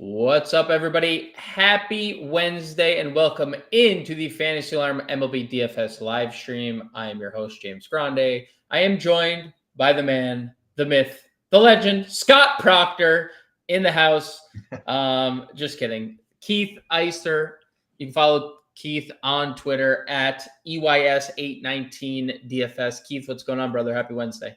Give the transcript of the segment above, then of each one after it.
What's up, everybody? Happy Wednesday and welcome into the Fantasy Alarm MLB DFS live stream. I am your host, James Grande. I am joined by the man, the myth, the legend, Scott Proctor in the house. Just kidding. Keith Eister. You can follow Keith on Twitter at EYS819DFS. Keith, what's going on, brother? Happy Wednesday.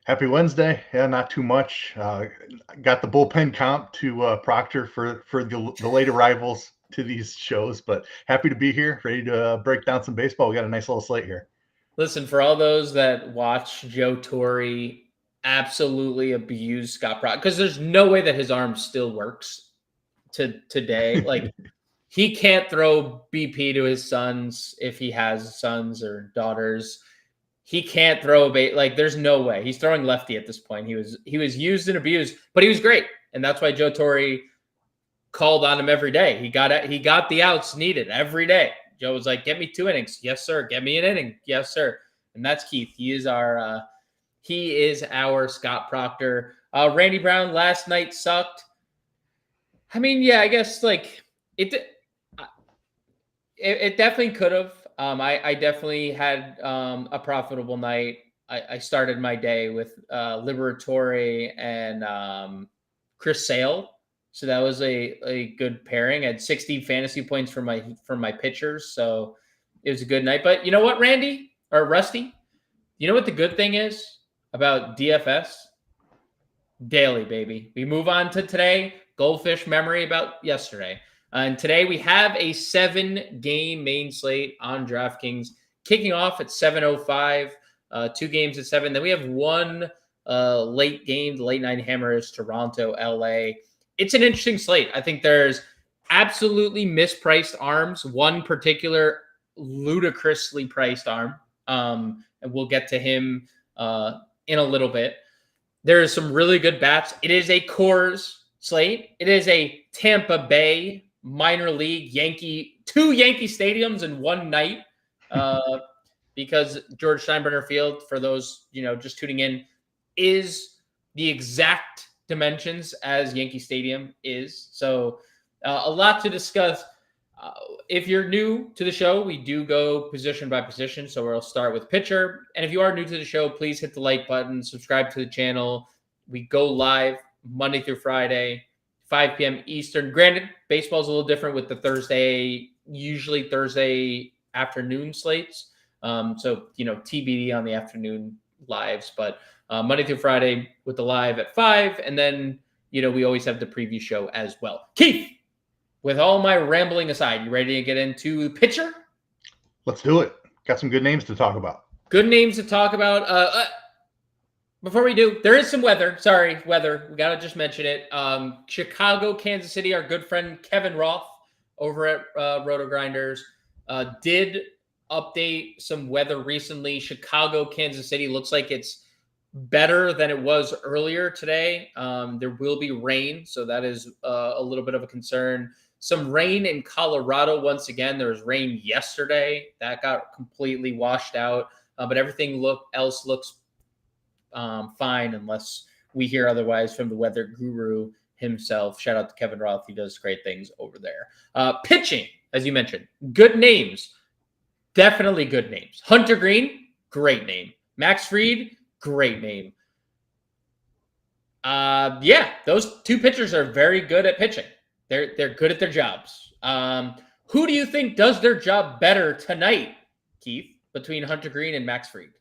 Happy Wednesday. Yeah, not too much. Got the bullpen comp to Proctor for the late arrivals to these shows, but happy to be here, ready to break down some baseball. We got a nice little slate here. Listen, for all those that watch Joe Torre absolutely abuse Scott Proctor, because there's no way that his arm still works today. Like, he can't throw BP to his sons if he has sons or daughters. He can't throw there's no way. He's throwing lefty at this point. He was used and abused, but he was great. And that's why Joe Torre called on him every day. He got the outs needed every day. Joe was like, "Get me 2 innings." "Yes, sir." "Get me an inning." "Yes, sir." And that's Keith. He is our Scott Proctor. Randy Brown last night sucked. I mean, yeah, I guess it definitely could have. I definitely had a profitable night. I started my day with Liberatore and Chris Sale. So that was a good pairing. I had 60 fantasy points for my pitchers. So it was a good night. But you know what, Randy or Rusty? You know what the good thing is about DFS? Daily, baby. We move on to today. Goldfish memory about yesterday. And today we have a 7-game main slate on DraftKings, kicking off at 7:05, 2 games at 7. Then we have one late game. The late night hammer is Toronto, LA. It's an interesting slate. I think there's absolutely mispriced arms. One particular ludicrously priced arm, and we'll get to him in a little bit. There is some really good bats. It is a Coors slate. It is a Tampa Bay minor league two Yankee stadiums in one night, because George Steinbrenner Field, for those just tuning in, is the exact dimensions as Yankee Stadium is. So a lot to discuss. If you're new to the show, we do go position by position. So we'll start with pitcher. And if you are new to the show, please hit the like button, subscribe to the channel. We go live Monday through Friday, 5 p.m. Eastern. Granted, baseball's a little different with the usually Thursday afternoon slates. So, TBD on the afternoon lives, but Monday through Friday with the live at 5. And then, we always have the preview show as well. Keith, with all my rambling aside, you ready to get into pitcher? Let's do it. Got some good names to talk about. Good names to talk about. Before we do, there is some weather. Sorry, weather. We got to just mention it. Chicago, Kansas City, our good friend Kevin Roth over at Roto Grinders did update some weather recently. Chicago, Kansas City looks like it's better than it was earlier today. There will be rain, so that is a little bit of a concern. Some rain in Colorado once again. There was rain yesterday. That got completely washed out, but everything else looks fine, unless we hear otherwise from the weather guru himself. Shout out to Kevin Roth. He does great things over there. Pitching, as you mentioned, good names. Definitely good names. Hunter Green, great name. Max Fried, great name. Those two pitchers are very good at pitching. They're good at their jobs. Who do you think does their job better tonight, Keith, between Hunter Green and Max Fried?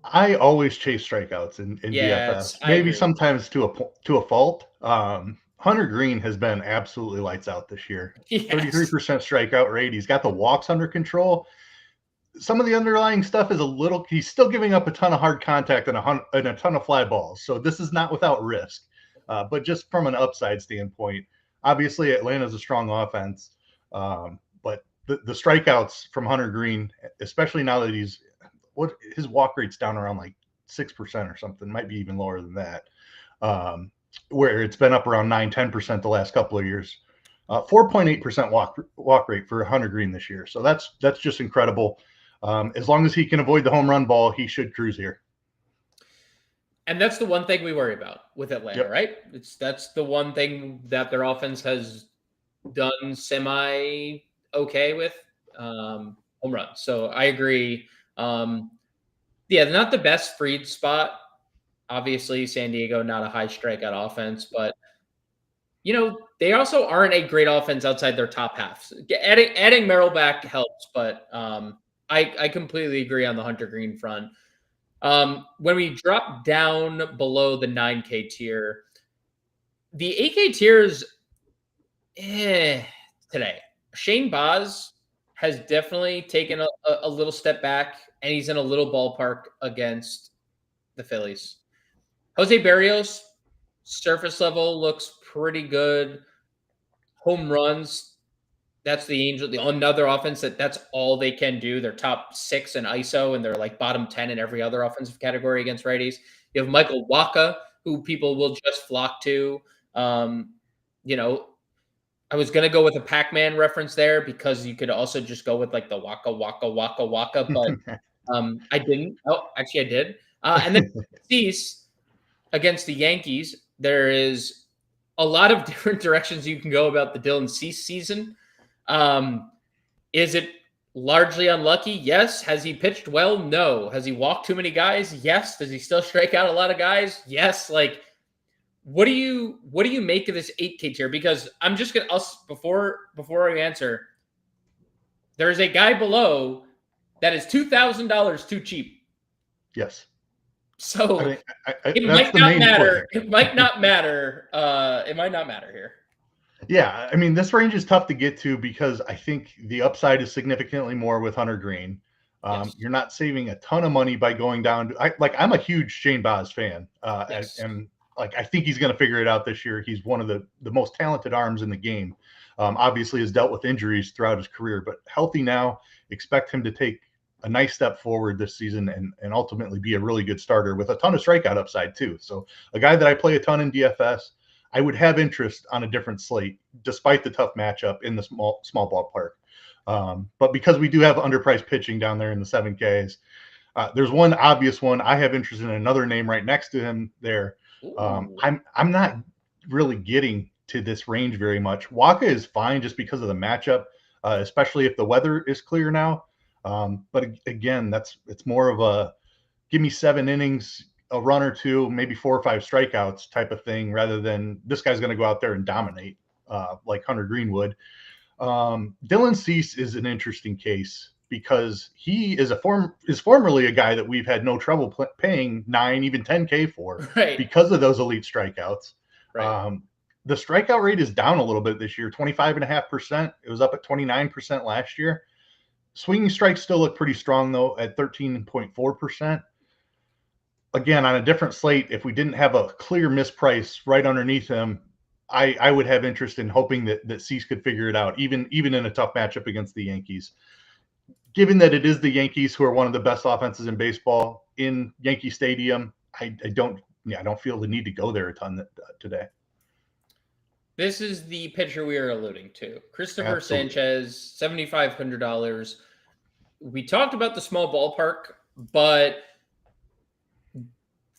I always chase strikeouts in DFS. Maybe sometimes to a fault. Hunter Green has been absolutely lights out this year. Yes. 33% strikeout rate. He's got the walks under control. Some of the underlying stuff is he's still giving up a ton of hard contact and a ton of fly balls. So this is not without risk. But just from an upside standpoint, obviously Atlanta's a strong offense. But the strikeouts from Hunter Green, especially now that his walk rate's down around like 6% or something, might be even lower than that, where it's been up around 9-10% the last couple of years. 4.8% walk rate for Hunter Green this year. So that's just incredible. As long as he can avoid the home run ball, he should cruise here. And that's the one thing we worry about with Atlanta, Yep. right? That's the one thing that their offense has done semi okay with, home runs. So I agree. Yeah, not the best freed spot. Obviously, San Diego, not a high strikeout offense, but they also aren't a great offense outside their top half. Adding Merrill back helps, but I completely agree on the Hunter Green front. When we drop down below the 9K tier, the 8K tier is today. Shane Baz has definitely taken a little step back, and he's in a little ballpark against the Phillies. Jose Barrios, surface level looks pretty good. Home runs, that's the Angel, another offense that's all they can do. They're top 6 in ISO, and they're like bottom 10 in every other offensive category against righties. You have Michael Wacha, who people will just flock to. You know, I was gonna go with a Pac-Man reference there because you could also just go with like the Waka Waka Waka Waka, but I didn't. Oh, actually, I did. And then Cease against the Yankees, there is a lot of different directions you can go about the Dylan Cease season. Is it largely unlucky? Yes. Has he pitched well? No. Has he walked too many guys? Yes. Does he still strike out a lot of guys? Yes. Like, what do you make of this 8K tier? Because I'm just gonna before I answer, there's a guy below that is $2,000 too cheap. Yes. So it might not matter. It might not matter. It might not matter here. Yeah, I mean, this range is tough to get to because I think the upside is significantly more with Hunter Green. Yes. You're not saving a ton of money by going down to I'm a huge Shane Baz fan. Yes. And I think he's going to figure it out this year. He's one of the most talented arms in the game. Obviously has dealt with injuries throughout his career, but healthy now. Expect him to take a nice step forward this season and ultimately be a really good starter with a ton of strikeout upside too. So a guy that I play a ton in DFS, I would have interest on a different slate, despite the tough matchup in the small ballpark. But because we do have underpriced pitching down there in the 7Ks, there's one obvious one. I have interest in another name right next to him there. I'm not really getting to this range very much. Wacha is fine just because of the matchup, especially if the weather is clear now. But again, it's more of a give me 7 innings, a run or two, maybe 4 or 5 strikeouts type of thing, rather than this guy's going to go out there and dominate like Hunter Green would. Dylan Cease is an interesting case because he is formerly a guy that we've had no trouble paying 9, even 10K for, right, because of those elite strikeouts. Right. The strikeout rate is down a little bit this year, 25.5%. It was up at 29% last year. Swinging strikes still look pretty strong, though, at 13.4%. Again, on a different slate, if we didn't have a clear misprice right underneath him, I would have interest in hoping that Cease could figure it out, even in a tough matchup against the Yankees. Given that it is the Yankees, who are one of the best offenses in baseball in Yankee Stadium, I don't feel the need to go there a ton today. This is the pitcher we are alluding to. Christopher Sanchez, $7,500. We talked about the small ballpark, but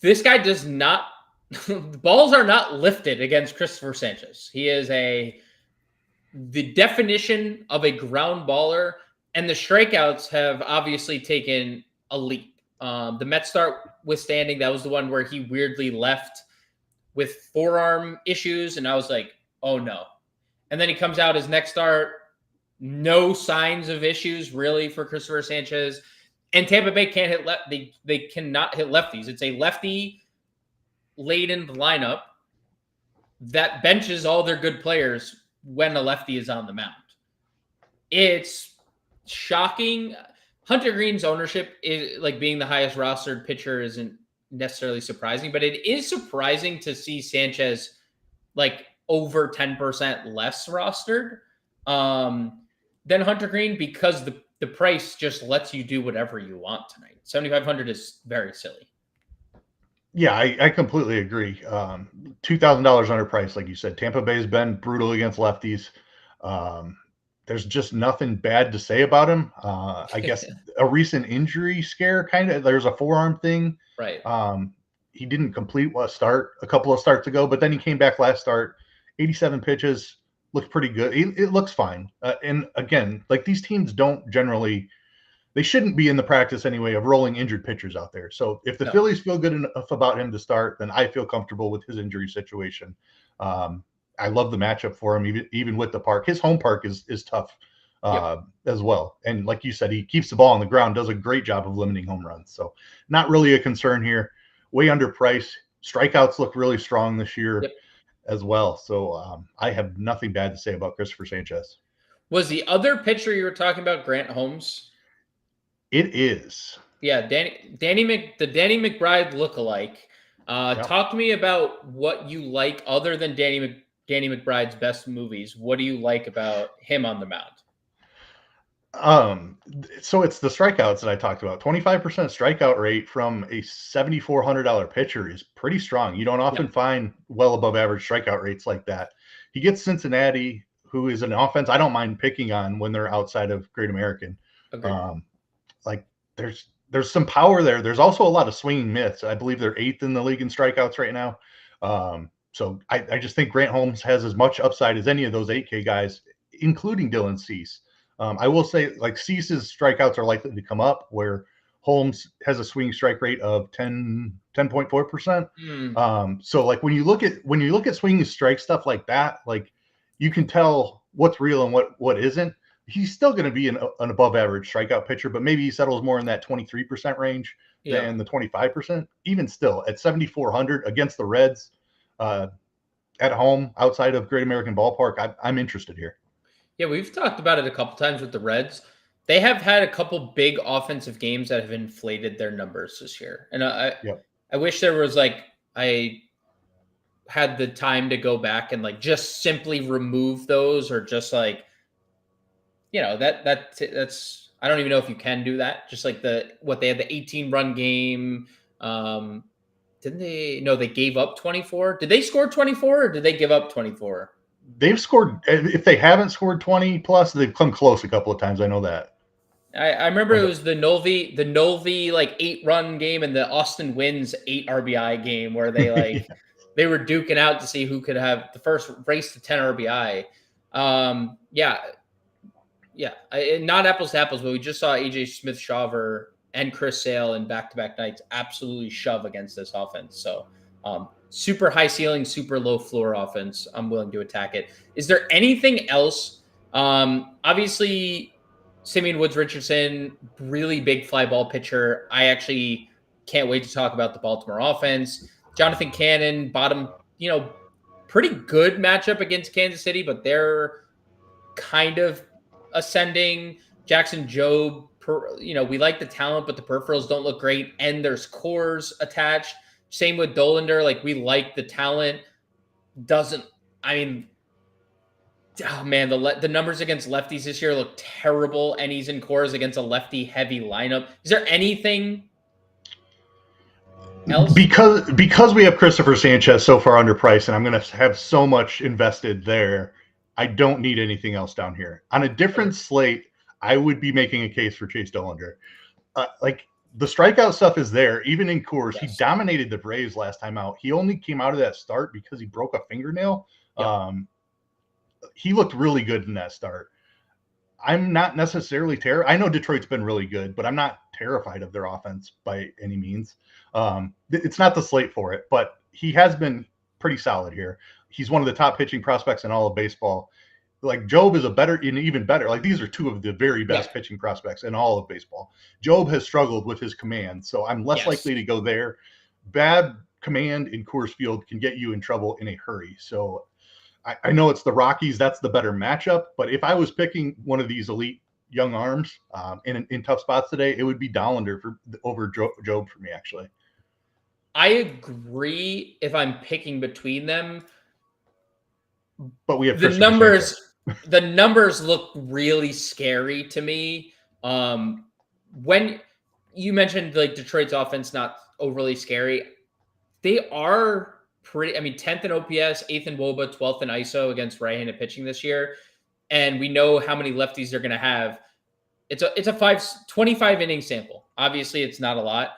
this guy does not the balls are not lifted against Christopher Sanchez. He is the definition of a ground baller, and the strikeouts have obviously taken a leap. The Mets start withstanding, that was the one where he weirdly left with forearm issues, and I was like, oh no. And then he comes out his next start, no signs of issues really for Christopher Sanchez. And Tampa Bay can't hit they cannot hit lefties. It's a lefty laden lineup that benches all their good players when a lefty is on the mound. It's shocking. Hunter Green's ownership is like being the highest rostered pitcher isn't necessarily surprising, but it is surprising to see Sanchez like over 10% less rostered than Hunter Green, because the price just lets you do whatever you want tonight. 7,500 is very silly. Yeah, I completely agree. $2,000 underpriced, like you said. Tampa Bay has been brutal against lefties. There's just nothing bad to say about him. I guess a recent injury scare, kind of. There's a forearm thing. Right. he didn't complete a couple of starts ago, but then he came back last start, 87 pitches, looked pretty good. It looks fine. And again, like these teams don't generally, they shouldn't be in the practice anyway of rolling injured pitchers out there. So if the Phillies feel good enough about him to start, then I feel comfortable with his injury situation. I love the matchup for him, even with the park. His home park is tough as well. And like you said, he keeps the ball on the ground, does a great job of limiting home runs. So not really a concern here. Way underpriced. Strikeouts look really strong this year as well. So I have nothing bad to say about Christopher Sanchez. Was the other pitcher you were talking about Grant Holmes? It is. Yeah, the Danny McBride lookalike. Talk to me about what you like other than Danny McBride's best movies. What do you like about him on the mound? So it's the strikeouts that I talked about. 25% strikeout rate from a $7,400 pitcher is pretty strong. You don't often find well above average strikeout rates like that. He gets Cincinnati, who is an offense I don't mind picking on when they're outside of Great American. Like there's some power there. There's also a lot of swinging myths. I believe they're 8th in the league in strikeouts right now. So I just think Grant Holmes has as much upside as any of those 8K guys, including Dylan Cease. I will say, like, Cease's strikeouts are likely to come up, where Holmes has a swinging strike rate of 10.4%. So like when you look at swinging strike stuff like that, like you can tell what's real and what isn't. He's still going to be an above average strikeout pitcher, but maybe he settles more in that 23% range than the 25%. Even still, at 7,400 against the Reds at home outside of Great American Ballpark, I'm interested here. Yeah, we've talked about it a couple times with the Reds. They have had a couple big offensive games that have inflated their numbers this year. And I wish there was I had the time to go back and just simply remove those, or just that's I don't even know if you can do that. Just like they had the 18-run game. Didn't they? No, they gave up 24. Did they score 24 or did they give up 24? They've scored. If they haven't scored 20 plus, they've come close a couple of times. I know that. I remember it was the Nolvi 8-run game and the Austin Wins 8 RBI game where they they were duking out to see who could have the first race to 10 RBI. Not apples to apples, but we just saw AJ Smith-Shawver and Chris Sale in back-to-back nights absolutely shove against this offense. So super high ceiling, super low floor offense. I'm willing to attack it. Is there anything else? Obviously, Simeon Woods Richardson, really big fly ball pitcher. I actually can't wait to talk about the Baltimore offense. Jonathan Cannon, pretty good matchup against Kansas City, but they're kind of ascending. Jackson Jobe, we like the talent, but the peripherals don't look great, and there's cores attached. Same with Dollander. We like the talent. The numbers against lefties this year look terrible, and he's in cores against a lefty-heavy lineup. Is there anything else? Because we have Christopher Sanchez so far underpriced, and I'm going to have so much invested there, I don't need anything else down here. On a different slate, I would be making a case for Chase Dollander. The strikeout stuff is there, even in Coors. Yes. He dominated the Braves last time out. He only came out of that start because he broke a fingernail. Yep. He looked really good in that start. I'm not necessarily I know Detroit's been really good, but I'm not terrified of their offense by any means. It's not the slate for it, but he has been pretty solid here. He's one of the top pitching prospects in all of baseball. Jobe is even better. These are two of the very best pitching prospects in all of baseball. Jobe has struggled with his command, so I'm less likely to go there. Bad command in Coors Field can get you in trouble in a hurry. So I know it's the Rockies. That's the better matchup. But if I was picking one of these elite young arms in tough spots today, it would be Dollander over Jobe for me, actually. I agree if I'm picking between them. But we have the numbers. The numbers look really scary to me. When you mentioned Detroit's offense not overly scary, they are pretty. 10th in OPS, 8th in WOBA, 12th in ISO against right-handed pitching this year, and we know how many lefties they're going to have. It's a 25 inning sample. Obviously, it's not a lot.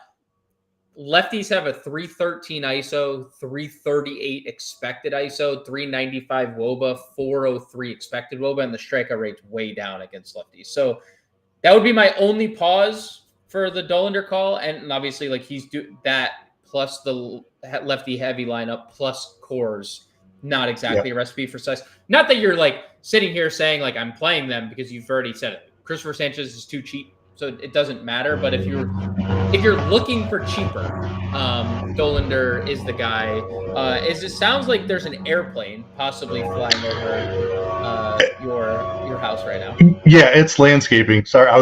lefties have a 313 ISO, 338 expected ISO, 395 WOBA, 403 expected WOBA, and the strikeout rate's way down against lefties. So that would be my only pause for the Dollander call. And obviously, like, he's that plus the lefty heavy lineup plus cores, not exactly a recipe for success. Not that you're like sitting here saying like I'm playing them, because you've already said it. Christopher Sanchez is too cheap, so it doesn't matter. But if you're looking for cheaper, Dollander is the guy. It sounds like there's an airplane possibly flying over your house right now. Yeah, it's landscaping. Sorry, I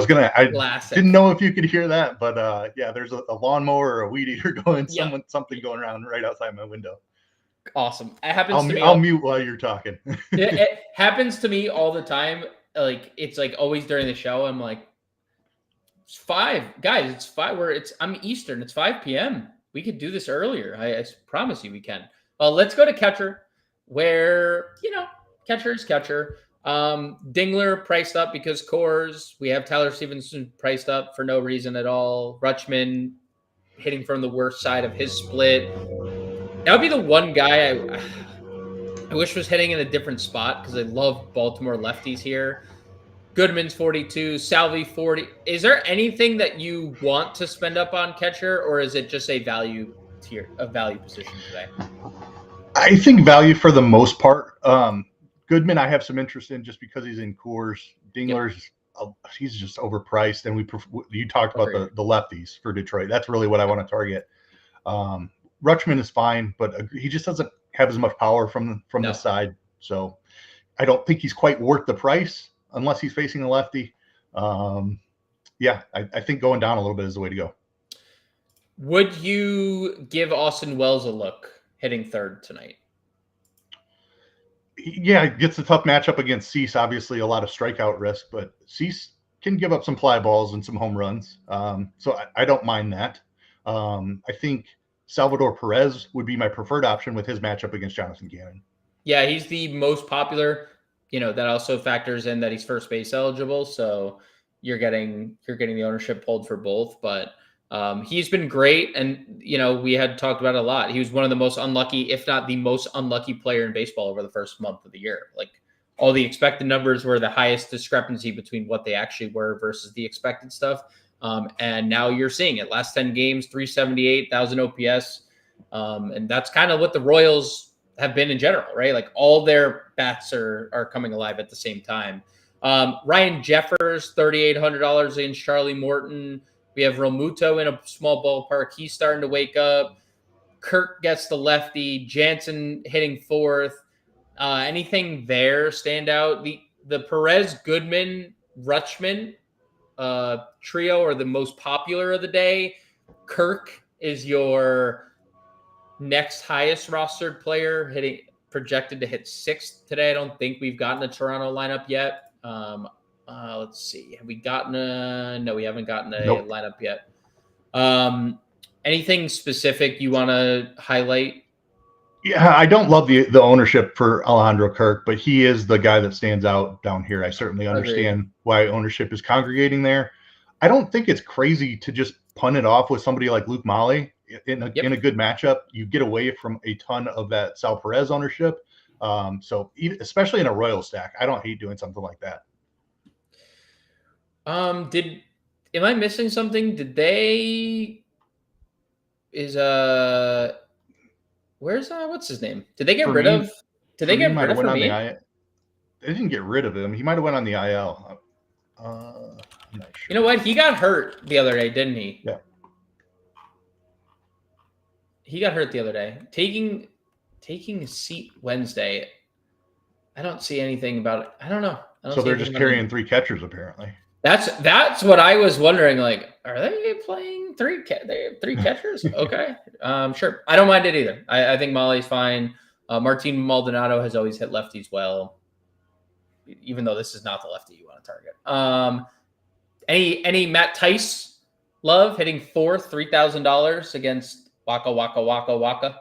didn't know if you could hear that, but yeah, there's a lawnmower or a weed eater going, something going around right outside my window. Awesome. It happens to me. I'll mute while you're talking. It happens to me all the time. Like, it's like always during the show, I'm like, it's 5, guys. It's 5. I'm Eastern. It's 5 p.m. We could do this earlier. I promise you we can. Let's go to catcher, where catcher is catcher. Dingler priced up because cores. We have Tyler Stevenson priced up for no reason at all. Rutschman hitting from the worst side of his split. That would be the one guy I wish was hitting in a different spot, because I love Baltimore lefties here. Goodman's 42, Salvi 40. Is there anything that you want to spend up on catcher, or is it just a value tier, a value position today? I think value for the most part. Goodman, I have some interest in just because he's in cores. Dingler's, he's just overpriced, and you talked about the lefties for Detroit. That's really what I want to target. Rutschman is fine, but he just doesn't have as much power from the side. So I don't think he's quite worth the price unless he's facing a lefty. I think going down a little bit is the way to go. Would you give Austin Wells a look hitting third tonight? Yeah, it gets a tough matchup against Cease. Obviously, a lot of strikeout risk, but Cease can give up some fly balls and some home runs. So I don't mind that. I think Salvador Perez would be my preferred option with his matchup against Jonathan Gannon. Yeah, he's the most popular. That also factors in that he's first base eligible. So you're getting the ownership pulled for both. But he's been great. And, we had talked about it a lot. He was one of the most unlucky, if not the most unlucky player in baseball over the first month of the year. Like, all the expected numbers were the highest discrepancy between what they actually were versus the expected stuff. And now you're seeing it. Last 10 games, 378, 1,000 OPS. And that's kind of what the Royals have been in general, right? Like, all their bats are coming alive at the same time. Ryan Jeffers, $3,800 against Charlie Morton. We have Romuto in a small ballpark. He's starting to wake up. Kirk gets the lefty. Jansen hitting fourth. Anything there stand out? The Perez, Goodman, Rutschman trio are the most popular of the day. Kirk is your next highest rostered player, projected to hit 6th today. I don't think we've gotten a Toronto lineup yet. Let's see. Have we gotten no, we haven't gotten a lineup yet. Anything specific you want to highlight? Yeah, I don't love the ownership for Alejandro Kirk, but he is the guy that stands out down here. I certainly understand why ownership is congregating there. I don't think it's crazy to just punt it off with somebody like Luke Molly in a good matchup. You get away from a ton of that Sal Perez ownership. So especially in a Royal stack, I don't hate doing something like that. Am I missing something? What's his name? Did they get rid of? Did they get rid of me? They didn't get rid of him. He might have went on the IL. I'm not sure. You know what? He got hurt the other day, didn't he? Yeah. He got hurt the other day. Taking a seat Wednesday. I don't see anything about it. I don't know. So they're just carrying 3 catchers apparently. That's what I was wondering. Like, are they playing 3 catchers? Okay. Sure. I don't mind it either. I think Molly's fine. Martin Maldonado has always hit lefties well, even though this is not the lefty you want to target. Any Matt Tice love hitting 4th, $3,000 against Waka Waka Waka Waka?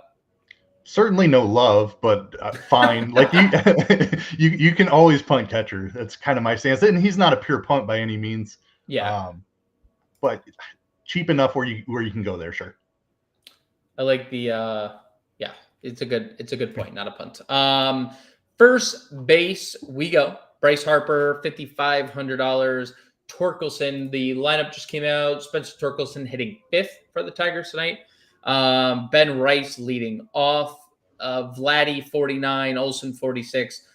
Certainly no love, but fine. Like you can always punt catcher. That's kind of my stance. And he's not a pure punt by any means. Yeah. But cheap enough where you can go there, sure. I like the yeah, it's a good point, not a punt. First base, we go. Bryce Harper, $5,500. Torkelson, the lineup just came out. Spencer Torkelson hitting 5th for the Tigers tonight. Ben Rice leading off. Vladdy, 49. Olson, 46.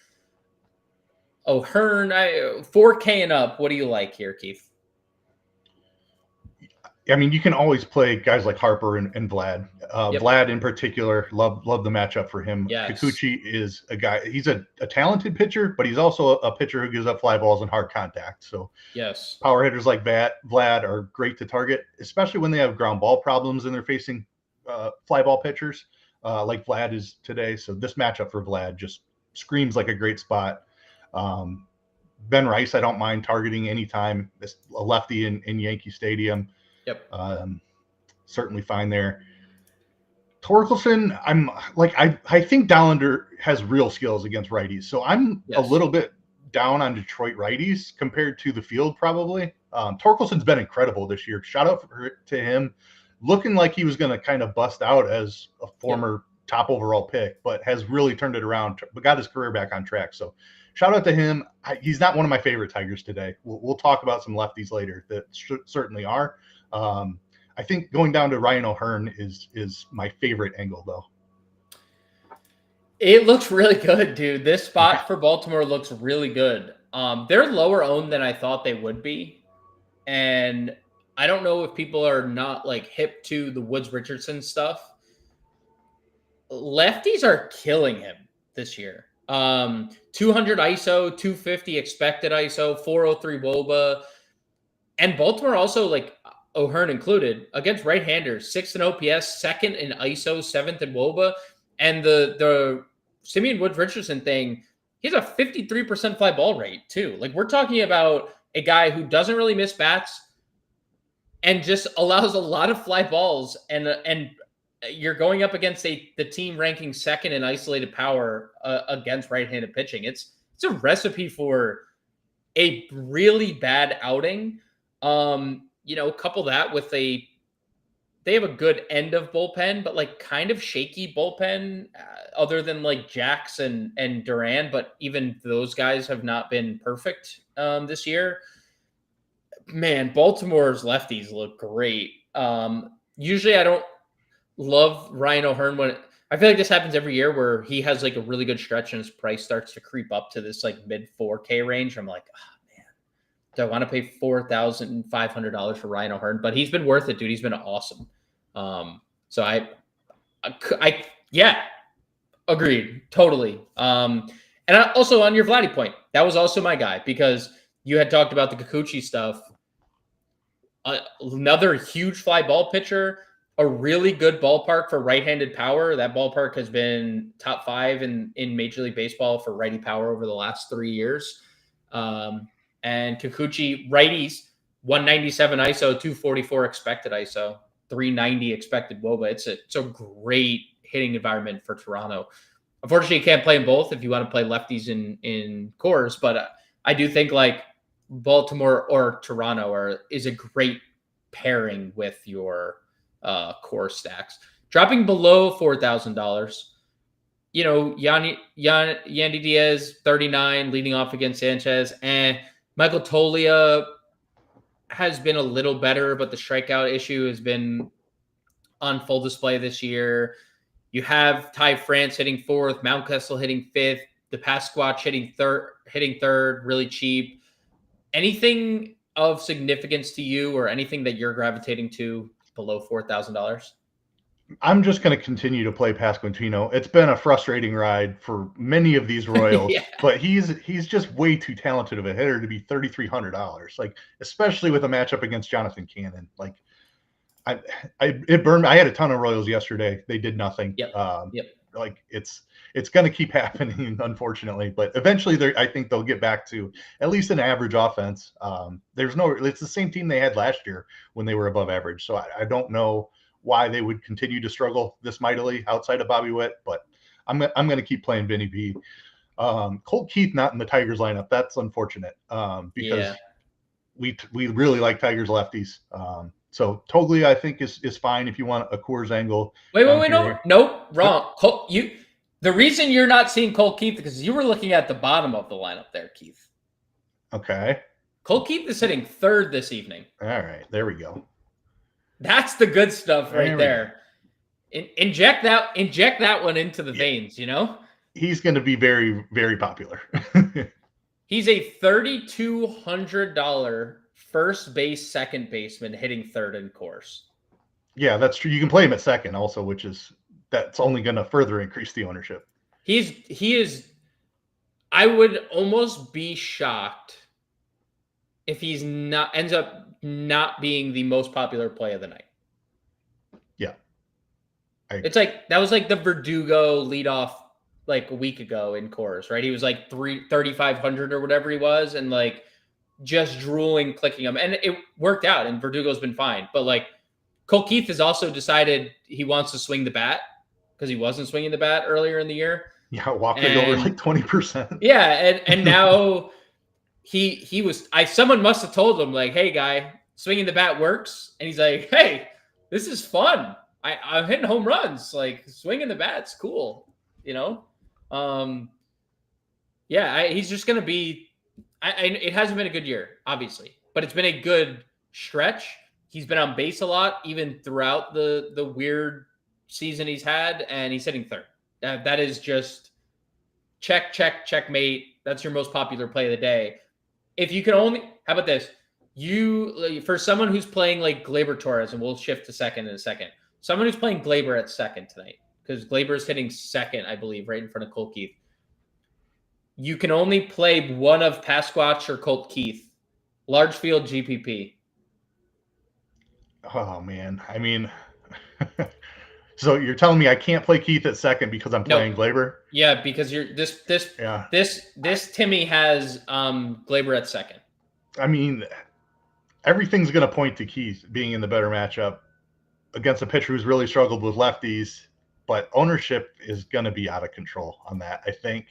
O'Hearn, 4K and up. What do you like here, Keith? I mean, you can always play guys like Harper and Vlad. Vlad in particular, love the matchup for him. Yes. Kikuchi is a guy. He's a talented pitcher, but he's also a pitcher who gives up fly balls and hard contact. So yes, power hitters like Vlad are great to target, especially when they have ground ball problems and they're facing fly ball pitchers like Vlad is today. So this matchup for Vlad just screams like a great spot. Ben Rice, I don't mind targeting anytime. This a lefty in Yankee Stadium. Yep. Certainly fine there. Torkelson, I think Dollander has real skills against righties. So I'm a little bit down on Detroit righties compared to the field, probably. Torkelson's been incredible this year. Shout out to him. Looking like he was going to kind of bust out as a former top overall pick, but has really turned it around, but got his career back on track. So shout out to him. He's not one of my favorite Tigers today. We'll talk about some lefties later that certainly are. I think going down to Ryan O'Hearn is my favorite angle, though. It looks really good, dude. This spot for Baltimore looks really good. They're lower owned than I thought they would be. And I don't know if people are not like hip to the Woods Richardson stuff. Lefties are killing him this year. 200 ISO, 250 expected ISO, 403 WOBA. And Baltimore also, like O'Hearn included, against right-handers, 6th in OPS, 2nd in ISO, 7th in WOBA. And the Simeon Woods Richardson thing, he has a 53% fly ball rate, too. Like, we're talking about a guy who doesn't really miss bats and just allows a lot of fly balls. And you're going up against the team ranking 2nd in isolated power against right-handed pitching. It's a recipe for a really bad outing. Couple that with they have a good end of bullpen, but like kind of shaky bullpen other than like Jackson and Duran, but even those guys have not been perfect this year. Man, Baltimore's lefties look great. Usually I don't love Ryan O'Hearn when I feel like this happens every year where he has like a really good stretch and his price starts to creep up to this like mid 4K range. I'm like, do I want to pay $4,500 for Ryan O'Hearn? But he's been worth it, dude. He's been awesome. So I agreed. Totally. And also on your Vladdy point, that was also my guy because you had talked about the Kikuchi stuff. Another huge fly ball pitcher, a really good ballpark for right-handed power. That ballpark has been top 5 in Major League Baseball for righty power over the last 3 years. And Kikuchi, righties, 197 ISO, 244 expected ISO, 390 expected WOBA. It's a great hitting environment for Toronto. Unfortunately, you can't play them both if you want to play lefties in cores, but I do think like Baltimore or Toronto is a great pairing with your core stacks. Dropping below $4,000. Yandy Diaz, 39, leading off against Sanchez, and Michael Toglia has been a little better, but the strikeout issue has been on full display this year. You have Ty France hitting 4th, Mountcastle hitting 5th, the Pasquatch hitting third, really cheap. Anything of significance to you or anything that you're gravitating to below $4,000? I'm just going to continue to play Pasquantino. It's been a frustrating ride for many of these Royals, but he's just way too talented of a hitter to be $3,300. Like, especially with a matchup against Jonathan Cannon. Like, it burned me. I had a ton of Royals yesterday. They did nothing. Like it's going to keep happening, unfortunately. But eventually, I think they'll get back to at least an average offense. It's the same team they had last year when they were above average. So I don't know why they would continue to struggle this mightily outside of Bobby Witt, but I'm going to keep playing Vinny B. Colt Keith not in the Tigers lineup. That's unfortunate because we really like Tigers lefties. So Toglia, I think, is fine if you want a Coors angle. Wait, no, wrong. The reason you're not seeing Colt Keith because you were looking at the bottom of the lineup there, Keith. Okay. Colt Keith is hitting third this evening. All right, there we go. That's the good stuff right there. Inject that one into the veins, He's going to be very, very popular. He's a $3,200 first base, second baseman hitting third in Coors. Yeah, that's true. You can play him at second also, that's only going to further increase the ownership. He is. I would almost be shocked if he's ends up not being the most popular play of the night. Yeah. It's like that was like the Verdugo leadoff like a week ago in Coors, right? He was like 3,500 or whatever he was, and like just drooling, clicking him, and it worked out. And Verdugo's been fine, but like Colt Keith has also decided he wants to swing the bat because he wasn't swinging the bat earlier in the year. Yeah, walked it over like 20%. Yeah, and now he was. Someone must have told him like, "Hey, guy, swinging the bat works," and he's like, "Hey, this is fun. I'm hitting home runs. Like swinging the bat's cool, Yeah, he's just gonna be. It hasn't been a good year, obviously, but it's been a good stretch. He's been on base a lot, even throughout the weird season he's had, and he's hitting third. That is just checkmate. That's your most popular play of the day. If you can only, how about this? For someone who's playing like Gleyber Torres, and we'll shift to second in a second. Someone who's playing Gleyber at second tonight, because Gleyber is hitting second, I believe, right in front of Colt Keith. You can only play one of Pasquatch or Colt Keith. Large field GPP. Oh man, I mean, so you're telling me I can't play Keith at second because I'm playing Gleyber? Yeah, because this Timmy has Gleyber at second. I mean, everything's going to point to Keith being in the better matchup against a pitcher who's really struggled with lefties, but ownership is going to be out of control on that, I think.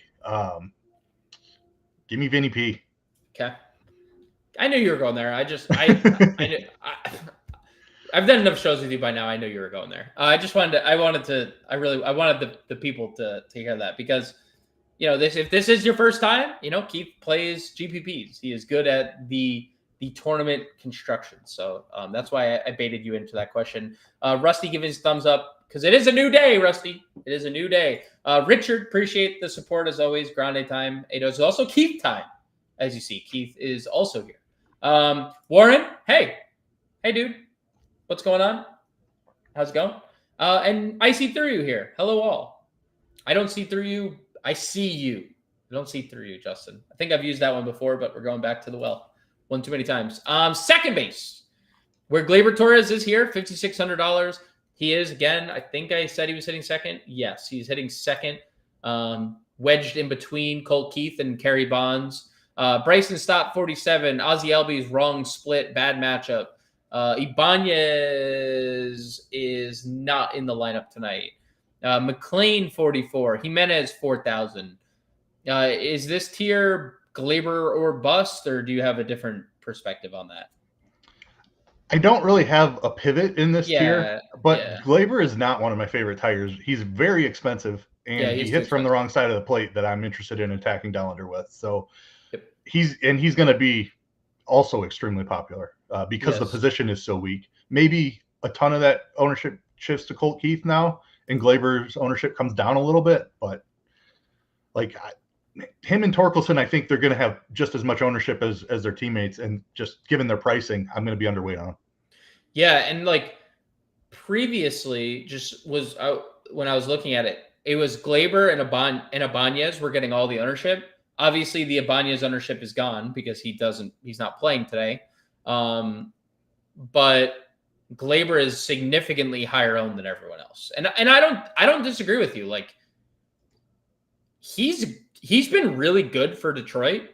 Give me Vinny P. Okay. I knew you were going there. I've done enough shows with you by now. I knew you were going there. I wanted the people to hear that because, if this is your first time, Keith plays GPPs. He is good at the tournament construction. So that's why I baited you into that question. Rusty giving his thumbs up because it is a new day, Rusty. It is a new day. Richard, appreciate the support as always. Grande time. It is also Keith time. As you see, Keith is also here. Warren, hey, dude. What's going on? How's it going? And I see through you here. Hello, all. I don't see through you. I see you. I don't see through you, Justin. I think I've used that one before, but we're going back to the well. One too many times. Second base, where Gleyber Torres is here, $5,600. He is, again, I think I said he was hitting second. Yes, he's hitting second. Wedged in between Colt Keith and Kerry Bonds. Bryson Stott, 47. Ozzie Albies, wrong split, bad matchup. Ibanez is not in the lineup tonight. McLean, 44. Jimenez, 4,000. Is this tier Gleyber or bust, or do you have a different perspective on that? I don't really have a pivot in this tier, but Gleyber is not one of my favorite Tigers. He's very expensive, and he hits from the wrong side of the plate that I'm interested in attacking Dollander with. So he's going to be also extremely popular because the position is so weak. Maybe a ton of that ownership shifts to Colt Keith now, and Gleyber's ownership comes down a little bit. But him and Torkelson, I think they're going to have just as much ownership as their teammates, and just given their pricing, I'm going to be underweight on them. Yeah, and like previously, just was when I was looking at it, it was Gleyber and Ibanez were getting all the ownership. Obviously, the Ibanez ownership is gone because he's not playing today. But Gleyber is significantly higher owned than everyone else, and I don't disagree with you. Like he's been really good for Detroit.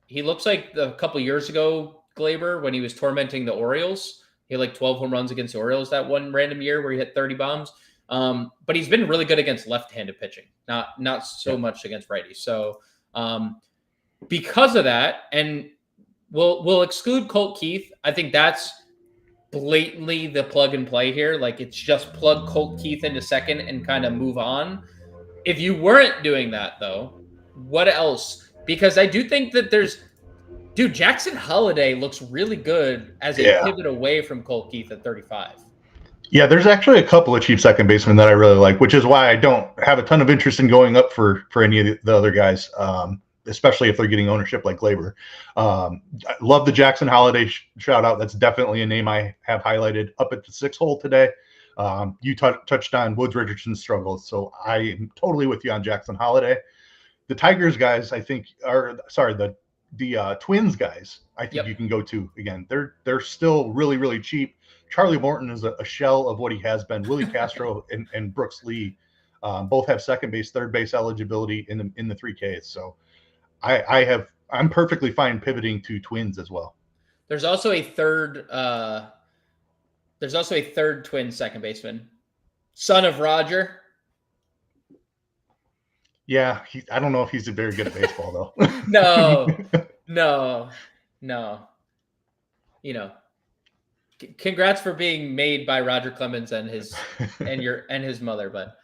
He looks like a couple years ago Gleyber when he was tormenting the Orioles. He had like 12 home runs against the Orioles that one random year where he hit 30 bombs. But he's been really good against left-handed pitching, not so much against righties. So because of that, and we'll exclude Colt Keith. I think that's blatantly the plug and play here. Like it's just plug Colt Keith into second and kind of move on. If you weren't doing that though, what else? Because I do think that dude, Jackson Holliday looks really good as a pivot away from Colt Keith at 35. Yeah, there's actually a couple of cheap second basemen that I really like, which is why I don't have a ton of interest in going up for any of the other guys, especially if they're getting ownership like Glaber. I love the Jackson Holliday shout out. That's definitely a name I have highlighted up at the 6 hole today. You touched on Woods Richardson's struggles, so I am totally with you on Jackson Holliday. The Tigers guys, I think, the Twins guys, I think you can go to again. They're still really, really cheap. Charlie Morton is a shell of what he has been. Willie Castro and Brooks Lee both have second base, third base eligibility in the 3Ks. So I'm perfectly fine pivoting to Twins as well. There's also a third Twins second baseman, son of Roger. Yeah, I don't know if he's very good at baseball though. No. Congrats for being made by Roger Clemens and his his mother, but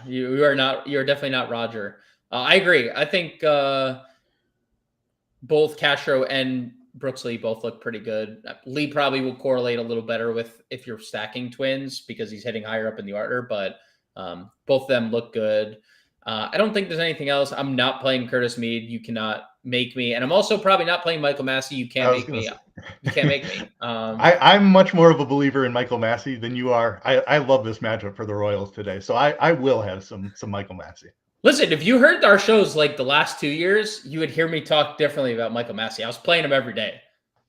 you're definitely not Roger. I agree. I think both Castro and Brooks Lee both look pretty good. Lee probably will correlate a little better with if you're stacking Twins because he's hitting higher up in the order, but both of them look good. I don't think there's anything else. I'm not playing Curtis Mead. You cannot make me. And I'm also probably not playing Michael Massey. You can't make me. You can't make me. I'm much more of a believer in Michael Massey than you are. I love this matchup for the Royals today. So I will have some Michael Massey. Listen, if you heard our shows like the last 2 years, you would hear me talk differently about Michael Massey. I was playing him every day.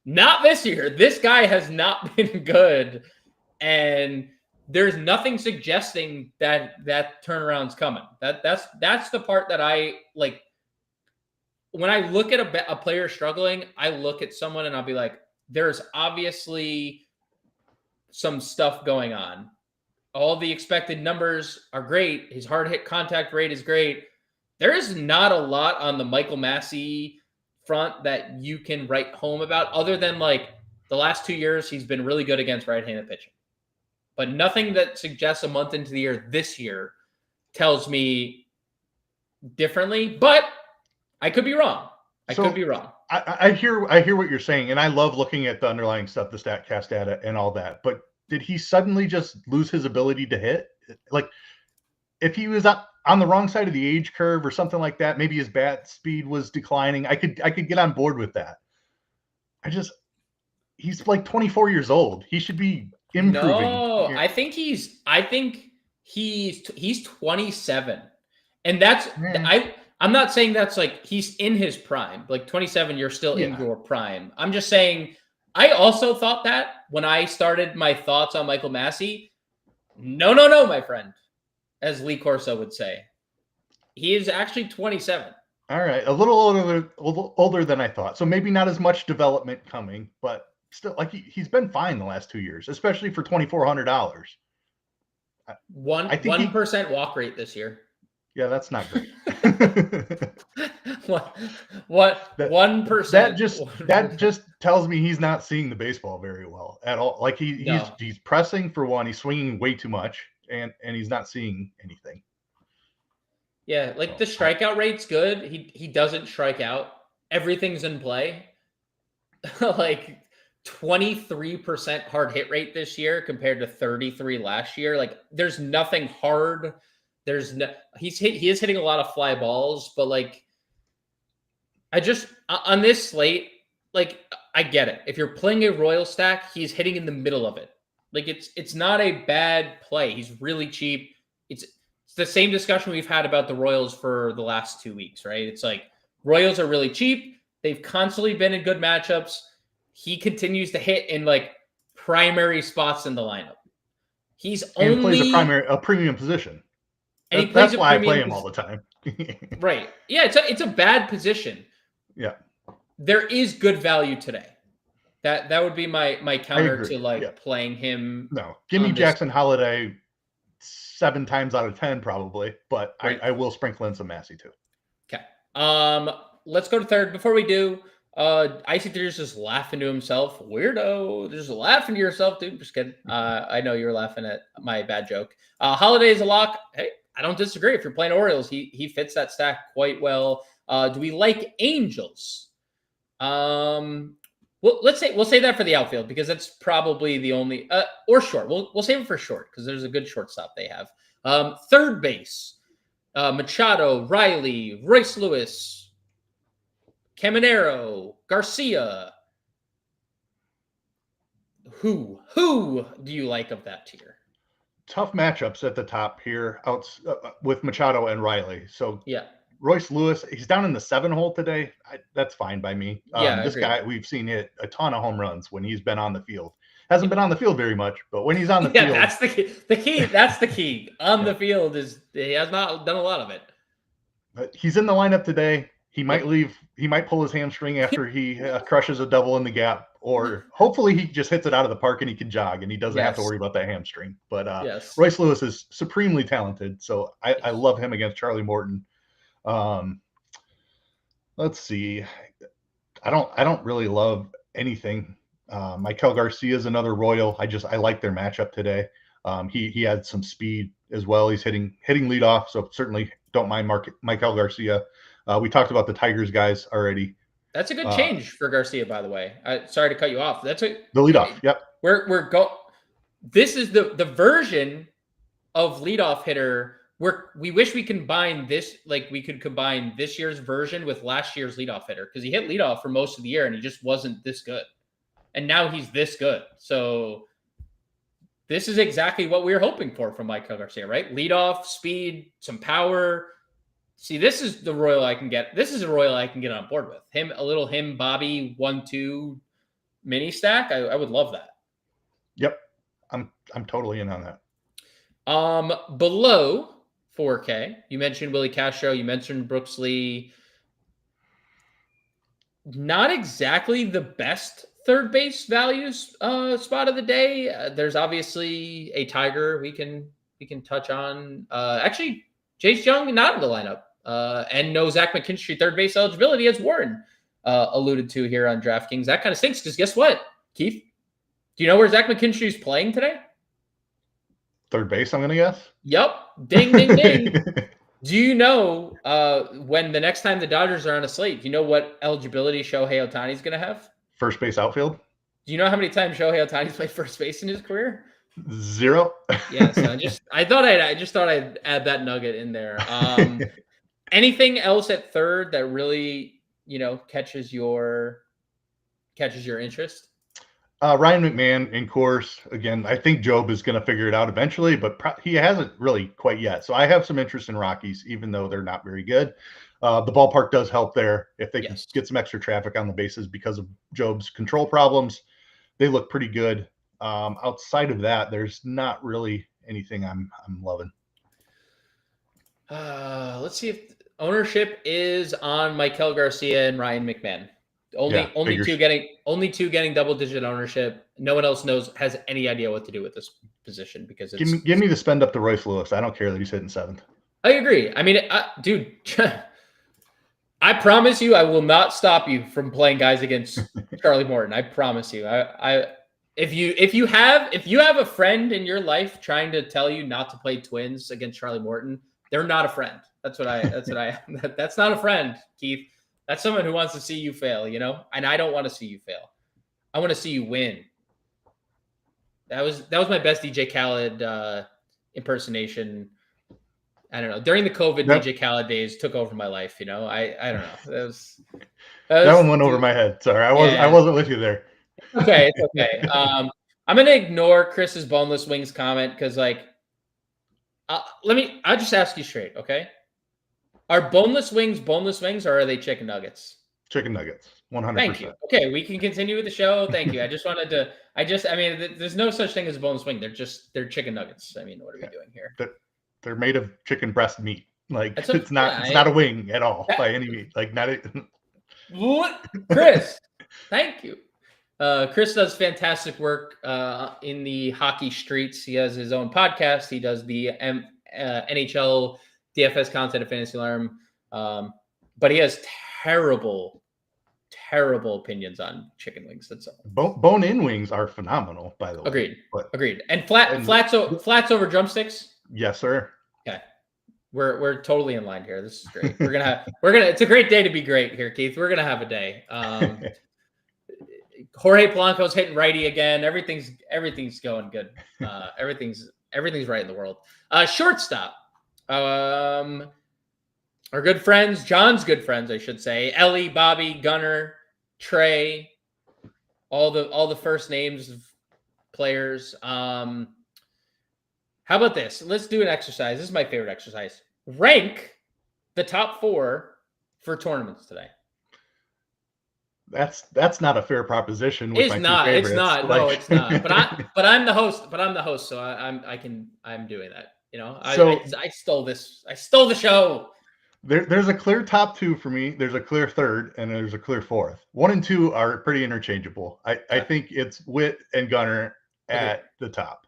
Not this year. This guy has not been good. And there's nothing suggesting that turnaround's coming. That's the part that I like. When I look at a player struggling, I look at someone and I'll be like, there's obviously some stuff going on. All the expected numbers are great. His hard hit contact rate is great. There is not a lot on the Michael Massey front that you can write home about other than like the last 2 years, he's been really good against right-handed pitching. But nothing that suggests a month into the year this year tells me differently. But I could be wrong. I could be wrong. I hear what you're saying, and I love looking at the underlying stuff, the StatCast data and all that. But did he suddenly just lose his ability to hit? Like, if he was on the wrong side of the age curve or something like that, maybe his bat speed was declining. I could get on board with that. He's like 24 years old. He should be improving. No, I think he's 27, and that's I'm not saying that's like he's in his prime. Like 27, you're still in your prime. I'm just saying I also thought that when I started my thoughts on Michael Massey. No, my friend, as Lee Corso would say. He is actually 27. All right, a little older than I thought. So maybe not as much development coming, but still, like he's been fine the last 2 years, especially for $2,400. 1% walk rate this year. Yeah, that's not great. What 1%? That just tells me he's not seeing the baseball very well at all. Like he's pressing for one, he's swinging way too much, and he's not seeing anything. Yeah, like the strikeout rate's good. He doesn't strike out. Everything's in play. Like 23% hard hit rate this year compared to 33 last year. Like there's nothing hard. He is hitting a lot of fly balls, but like I just on this slate, like I get it. If you're playing a Royal stack, he's hitting in the middle of it. Like it's not a bad play. He's really cheap. It's the same discussion we've had about the Royals for the last 2 weeks, right? It's like Royals are really cheap. They've constantly been in good matchups. He continues to hit in like primary spots in the lineup. He's only plays a premium position. And that's why I play him all the time. Right. Yeah, it's a bad position. Yeah. There is good value today. That would be my counter to playing him. No. Give me Jackson Holliday 7 times out of 10 probably, but right. I will sprinkle in some Massey too. Okay. Let's go to third. Before we do, Icy Tears just laughing to himself. Weirdo. Just laughing to yourself, dude. Just kidding. I know you were laughing at my bad joke. Holiday is a lock. Hey, I don't disagree. If you're playing Orioles, he fits that stack quite well. Do we like Angels? Well, we'll say that for the outfield because that's probably the only or short. We'll save it for short because there's a good shortstop they have. Third base. Machado, Riley, Royce Lewis, Caminero, Garcia. Who do you like of that tier? Tough matchups at the top here with Machado and Riley. So yeah, Royce Lewis, he's down in the 7 hole today. That's fine by me. This guy, we've seen hit a ton of home runs when he's been on the field. Hasn't been on the field very much, but when he's on the field, that's the key. That's the key. On the field he has not done a lot of it. But he's in the lineup today. He might leave. He might pull his hamstring after he crushes a double in the gap, or hopefully he just hits it out of the park and he can jog and he doesn't have to worry about that hamstring. But Royce Lewis is supremely talented, so I love him against Charlie Morton. Let's see. I don't really love anything. Michael Garcia is another Royal. I like their matchup today. He had some speed as well. He's hitting leadoff, so certainly don't mind Michael Garcia. We talked about the Tigers guys already. That's a good change for Garcia, by the way. Sorry to cut you off. That's the leadoff. Yep. This is the version of leadoff hitter where we wish we combine this. Like we could combine this year's version with last year's leadoff hitter because he hit leadoff for most of the year and he just wasn't this good. And now he's this good. So this is exactly what we were hoping for from Michael Garcia, right? Leadoff, speed, some power. See, this is the Royal I can get. This is a Royal I can get on board with. Him, Bobby, 1-2 mini stack. I would love that. Yep. I'm totally in on that. Below 4K, you mentioned Willie Castro, you mentioned Brooks Lee. Not exactly the best third base values spot of the day. There's obviously a Tiger we can touch on. Actually, Chase Young not in the lineup. And no Zach McKinstry third base eligibility, as Warren alluded to here on DraftKings. That kind of stinks because guess what, Keith? Do you know where Zach McKinstry is playing today? Third base, I'm going to guess. Yep. Ding, ding, ding. Do you know when the next time the Dodgers are on a slate, do you know what eligibility Shohei Ohtani is going to have? First base outfield. Do you know how many times Shohei Ohtani's played first base in his career? 0. Yeah, so I just thought I'd add that nugget in there. Anything else at third that really, catches your interest? Ryan McMahon in course. Again, I think Job is going to figure it out eventually, but he hasn't really quite yet. So I have some interest in Rockies, even though they're not very good. The ballpark does help there if they can get some extra traffic on the bases because of Job's control problems. They look pretty good. Outside of that, there's not really anything I'm loving. Let's see if ownership is on Michael Garcia and Ryan McMahon. Only two getting double-digit ownership. No one else has any idea what to do with this position because it's... Give me the spend up to Royce Lewis. I don't care that he's hitting 7th. I agree. I mean, dude, I promise you, I will not stop you from playing guys against Charlie Morton. I promise you. If you have a friend in your life trying to tell you not to play Twins against Charlie Morton, they're not a friend. That's not a friend, Keith. That's someone who wants to see you fail, and I don't want to see you fail. I want to see you win. That was my best DJ Khaled impersonation. I don't know. During the COVID, DJ Khaled days took over my life. I don't know. That one went over my head. Sorry, I wasn't with you there. Okay, it's okay. I'm gonna ignore Chris's boneless wings comment because, I'll just ask you straight, okay? Are boneless wings, or are they chicken nuggets? Chicken nuggets, 100%. Thank you. Okay, we can continue with the show. Thank you. I just wanted to. There's no such thing as a boneless wing. They're chicken nuggets. I mean, what are we doing here? They're made of chicken breast meat. It's not a wing at all by any means. What, Chris? Thank you. Chris does fantastic work in the hockey streets. He has his own podcast. He does the NHL DFS content at Fantasy Alarm. But he has terrible terrible opinions on chicken wings. That's all. Bone-in wings are phenomenal, by the way. Agreed. And flats over drumsticks. Yes, sir. Okay. We're totally in line here. This is great. It's a great day to be great here, Keith. We're gonna have a day. Jorge Polanco's hitting righty again. Everything's going good. Everything's right in the world. Shortstop. Our good friends, John's good friends, I should say. Ellie, Bobby, Gunnar, Trey, all the first names of players. How about this? Let's do an exercise. This is my favorite exercise. Rank the top 4 for tournaments today. That's not a fair proposition. With it's my not. Two favorites. It's not. No, it's not. But I'm the host. So I'm doing that. You know. I stole this. I stole the show. There's a clear top 2 for me. There's a clear third, and there's a clear fourth. 1 and 2 are pretty interchangeable. I think it's Witt and Gunnar at the top.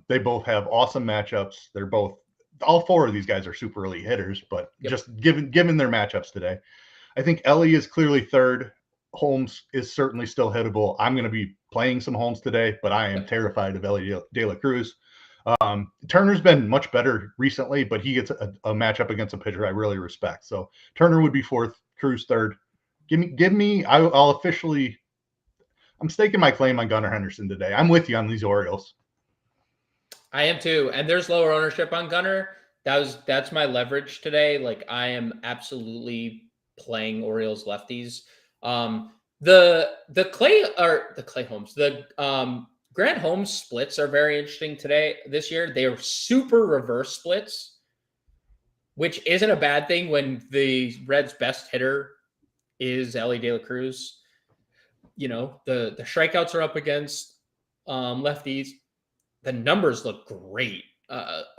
They both have awesome matchups. They're both, all 4 of these guys are super elite hitters, but just given their matchups today, I think Ellie is clearly third. Holmes is certainly still hittable. I'm going to be playing some Holmes today, but I am terrified of Ellie De La Cruz. Turner's been much better recently, but he gets a matchup against a pitcher I really respect. So Turner would be fourth, Cruz third. Give me. I'll officially. I'm staking my claim on Gunnar Henderson today. I'm with you on these Orioles. I am too, and there's lower ownership on Gunnar. That's my leverage today. Like I am absolutely playing Orioles lefties. The Clay Holmes, Grant Holmes splits are very interesting this year. They are super reverse splits, which isn't a bad thing when the Reds' best hitter is Ellie De La Cruz. You know, the strikeouts are up against lefties. The numbers look great.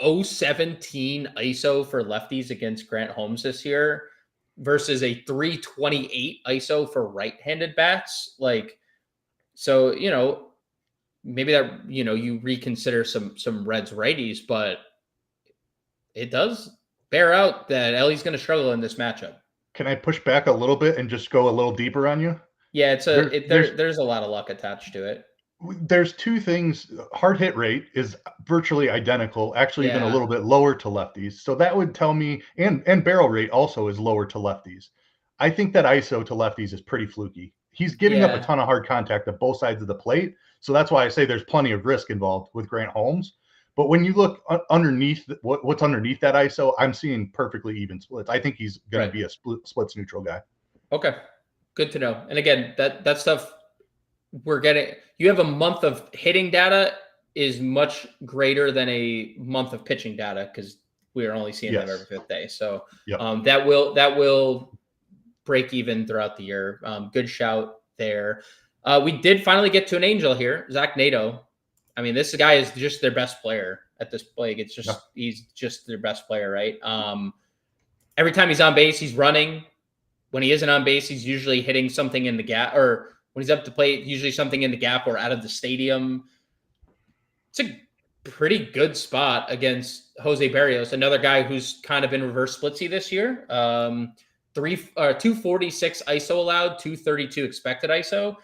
017 ISO for lefties against Grant Holmes this year versus a 328 ISO for right-handed bats. Like, so, you know, maybe that, you know, you reconsider some Reds righties, but it does bear out that Ellie's going to struggle in this matchup. Can I push back a little bit and just go a little deeper on you? Yeah, there's a lot of luck attached to it. There's 2 things. Hard hit rate is virtually identical, actually even a little bit lower to lefties. So that would tell me, and barrel rate also is lower to lefties. I think that ISO to lefties is pretty fluky. He's giving up a ton of hard contact at both sides of the plate. So that's why I say there's plenty of risk involved with Grant Holmes. But when you look underneath what's underneath that ISO, I'm seeing perfectly even splits. I think he's going to be a splits neutral guy. Okay. Good to know. And again, that stuff we're getting, you have a month of hitting data is much greater than a month of pitching data because we are only seeing them every 5th day. So that will break even throughout the year. Good shout there. We did finally get to an angel here, Zach Nato. I mean, this guy is just their best player at this league. It's just he's just their best player, right? Every time he's on base, he's running. When he isn't on base, he's usually hitting something in the gap, or when he's up to plate, usually something in the gap or out of the stadium. It's a pretty good spot against Jose Barrios, another guy who's kind of been reverse splitsy this year. 246 ISO allowed, 232 expected ISO.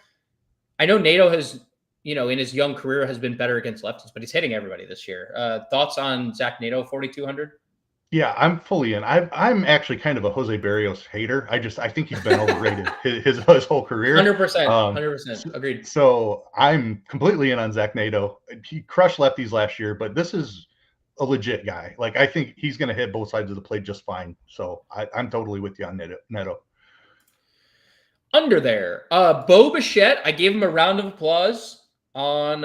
I know Nato has, you know, in his young career has been better against lefties, but he's hitting everybody this year. Thoughts on Zach Nato, 4,200? Yeah, I'm fully in. I'm actually kind of a Jose Barrios hater. I think he's been overrated his whole career. 100%. Agreed. So I'm completely in on Zach Nato. He crushed lefties last year, but this is a legit guy. Like, I think he's going to hit both sides of the plate just fine. So I'm totally with you on Neto. Under there, Bo Bichette, I gave him a round of applause on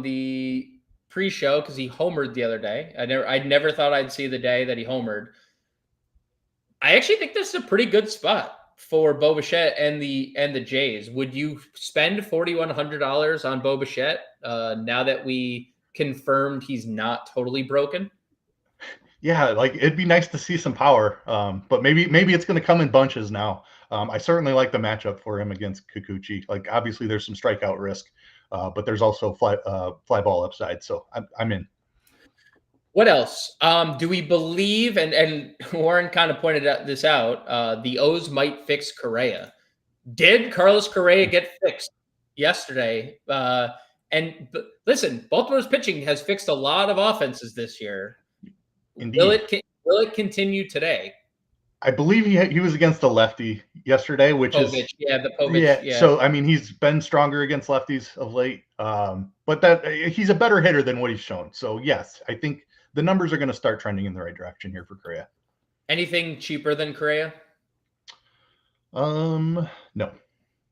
the pre-show because he homered the other day. I never thought I'd see the day that he homered. I actually think this is a pretty good spot for Bo Bichette and the Jays. Would you spend $4,100 on Bo Bichette now that we confirmed he's not totally broken? Yeah, like it'd be nice to see some power, but maybe it's going to come in bunches now. I certainly like the matchup for him against Kikuchi. Like, obviously there's some strikeout risk, but there's also fly ball upside. So I'm in. What else? Do we believe, and Warren kind of pointed this out, the O's might fix Correa. Did Carlos Correa get fixed yesterday? Listen, Baltimore's pitching has fixed a lot of offenses this year. Indeed. Will it continue today? I believe he was against a lefty yesterday, which Povich, is the Povich. Yeah. So I mean, he's been stronger against lefties of late, but that he's a better hitter than what he's shown. So yes, I think the numbers are going to start trending in the right direction here for Correa. Anything cheaper than Correa? No.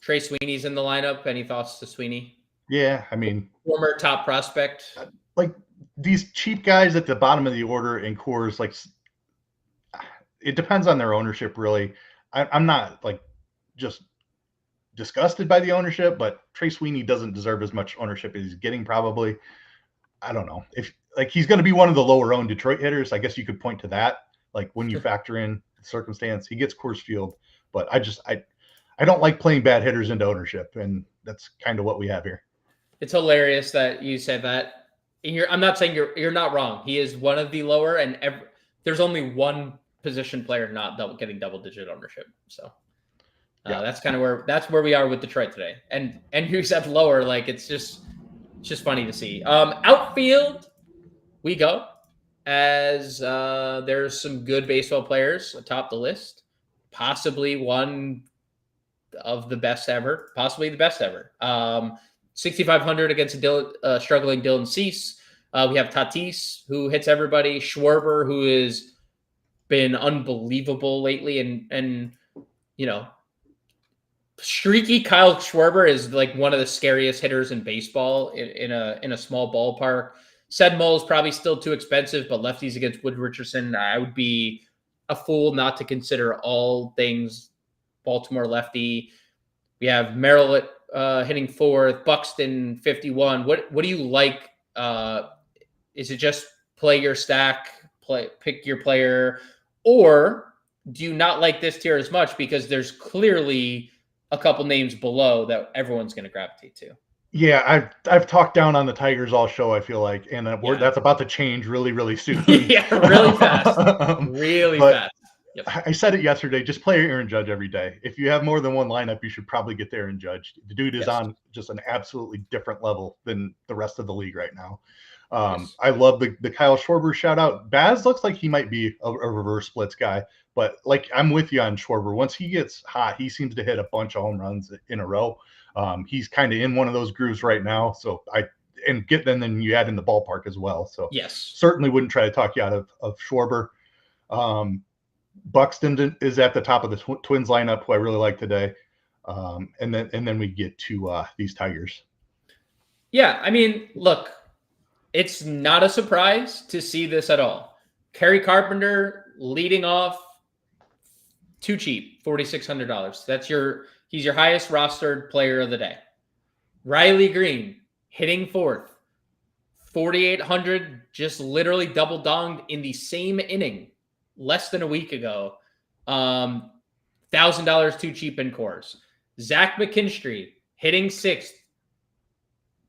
Trey Sweeney's in the lineup. Any thoughts to Sweeney? Yeah, I mean, former top prospect. Like these cheap guys at the bottom of the order in Coors, like it depends on their ownership, really. I'm not like just disgusted by the ownership, but Trey Sweeney doesn't deserve as much ownership as he's getting. Probably, I don't know if like he's going to be one of the lower owned Detroit hitters. I guess you could point to that, like when you factor in the circumstance. He gets Coors Field, but I don't like playing bad hitters into ownership, and that's kind of what we have here. It's hilarious that you said that. I'm not saying you're not wrong. He is one of the lower, and there's only one position player not getting double-digit ownership. So that's kind of where we are with Detroit today. And you said lower, like it's just funny to see. Outfield, we go as there's some good baseball players atop the list, possibly one of the best ever, possibly the best ever. 6,500 against a struggling Dylan Cease. We have Tatis, who hits everybody. Schwarber, who has been unbelievable lately, and streaky Kyle Schwarber is like one of the scariest hitters in baseball in a small ballpark. Sedmol is probably still too expensive, but lefties against Wood Richardson, I would be a fool not to consider all things Baltimore lefty. We have Merrill hitting fourth, Buxton 51. What do you like? Is it just play your stack, pick your player, or do you not like this tier as much because there's clearly a couple names below that everyone's going to gravitate to? Yeah, I've talked down on the Tigers all show, I feel like, and that's about to change really, really soon. Yeah, really fast. Really fast. Yep. I said it yesterday, just play Aaron Judge every day. If you have more than one lineup, you should probably get Aaron Judge. The dude is on just an absolutely different level than the rest of the league right now. I love the Kyle Schwarber shout out. Baz looks like he might be a reverse splits guy, but like I'm with you on Schwarber. Once he gets hot, he seems to hit a bunch of home runs in a row. He's kind of in one of those grooves right now. So then you add in the ballpark as well. So certainly wouldn't try to talk you out of Schwarber. Buxton is at the top of the Twins lineup, who I really like today. And then we get to these Tigers. Yeah, I mean, look, it's not a surprise to see this at all. Kerry Carpenter leading off, too cheap, $4,600. He's your highest rostered player of the day. Riley Green hitting fourth, 4,800, just literally double donged in the same inning less than a week ago. $1,000 too cheap in Coors. Zach McKinstry hitting sixth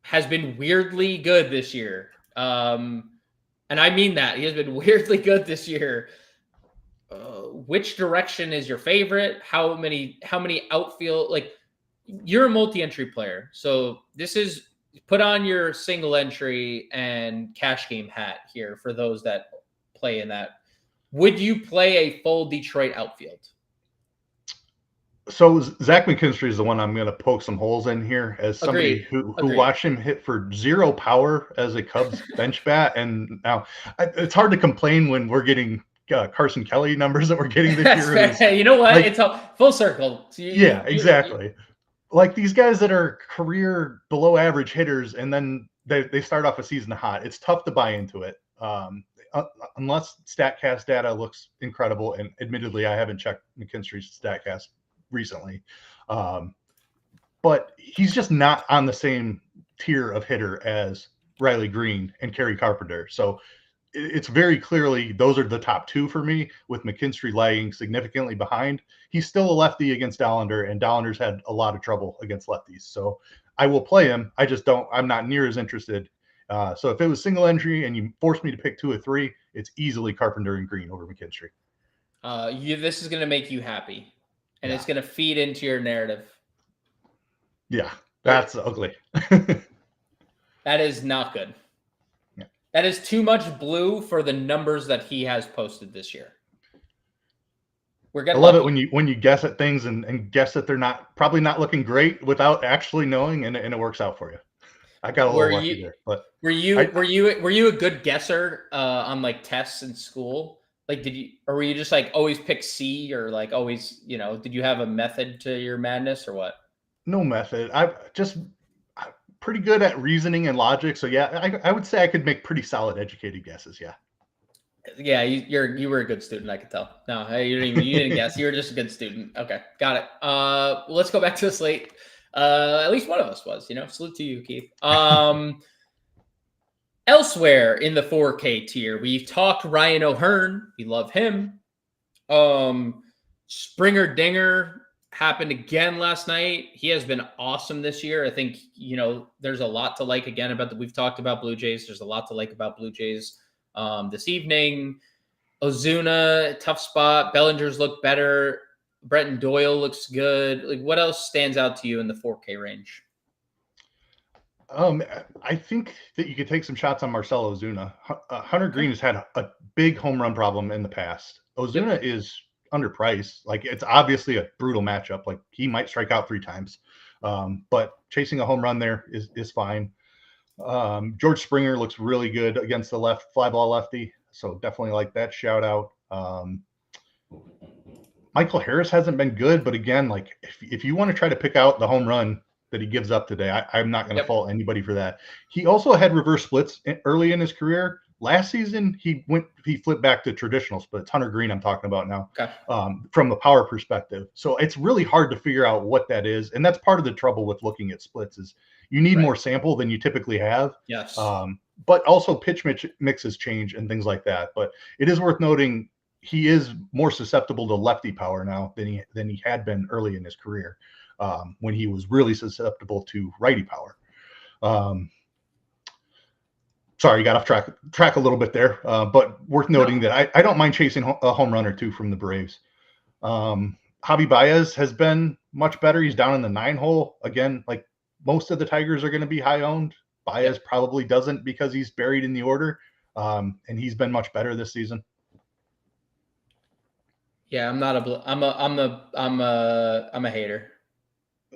has been weirdly good this year. And I mean that. He has been weirdly good this year. Which direction is your favorite? How many outfield, like you're a multi-entry player. So this is put on your single entry and cash game hat here for those that play in that. Would you play a full Detroit outfield? So Zach McKinstry is the one I'm going to poke some holes in here as somebody who watched him hit for zero power as a Cubs bench bat. And now it's hard to complain when we're getting Carson Kelly numbers that we're getting this year. You know what? It's a full circle. Exactly. Like these guys that are career below average hitters, and then they start off a season hot. It's tough to buy into it. Unless StatCast data looks incredible, and admittedly, I haven't checked McKinstry's StatCast recently, but he's just not on the same tier of hitter as Riley Green and Kerry Carpenter. So it's very clearly those are the top two for me, with McKinstry lagging significantly behind. He's still a lefty against Dollander, and Dollander's had a lot of trouble against lefties. So I will play him. I'm not near as interested. So if it was single entry and you forced me to pick 2 or 3, it's easily Carpenter and Green over McKinstry. This is going to make you happy, and it's going to feed into your narrative. Yeah, that's ugly. That is not good. Yeah. That is too much blue for the numbers that he has posted this year. I love it when you guess at things and guess that they're probably not looking great without actually knowing, and it works out for you. I got a little lucky there, but were you a good guesser on like tests in school? Like, were you just like always pick C, or like always, did you have a method to your madness or what? No method. I'm pretty good at reasoning and logic. So yeah, I would say I could make pretty solid educated guesses. Yeah. Yeah, you were a good student. I could tell. No, you didn't guess. You were just a good student. Okay, got it. Let's go back to the slate. At least one of us was. Salute to you, Keith. Elsewhere in the 4K tier, we've talked Ryan O'Hearn. We love him. Springer Dinger happened again last night. He has been awesome this year. I think, there's a lot to like again about we've talked about Blue Jays. There's a lot to like about Blue Jays this evening. Ozuna, tough spot. Bellinger's look better. Bretton Doyle looks good. Like, what else stands out to you in the 4K range? I think that you could take some shots on Marcell Ozuna. Hunter Green has had a big home run problem in the past. Ozuna is underpriced. Like, it's obviously a brutal matchup. Like, he might strike out 3 times, but chasing a home run there is fine. George Springer looks really good against the left fly ball lefty, so definitely like that shout out. Michael Harris hasn't been good, but again, like if you want to try to pick out the home run that he gives up today, I'm not going to fault anybody for that. He also had reverse splits early in his career. Last season, he flipped back to traditional splits. Hunter Green, I'm talking about now, from a power perspective. So it's really hard to figure out what that is, and that's part of the trouble with looking at splits is you need more sample than you typically have. Yes. But also pitch mixes change and things like that. But it is worth noting he is more susceptible to lefty power now than he had been early in his career, when he was really susceptible to righty power. Sorry, got off track a little bit there, but worth noting that I don't mind chasing a home run or two from the Braves. Javi Baez has been much better. He's down in the 9 hole again. Like most of the Tigers are going to be high owned. Baez probably doesn't because he's buried in the order, and he's been much better this season. Yeah, I'm a hater.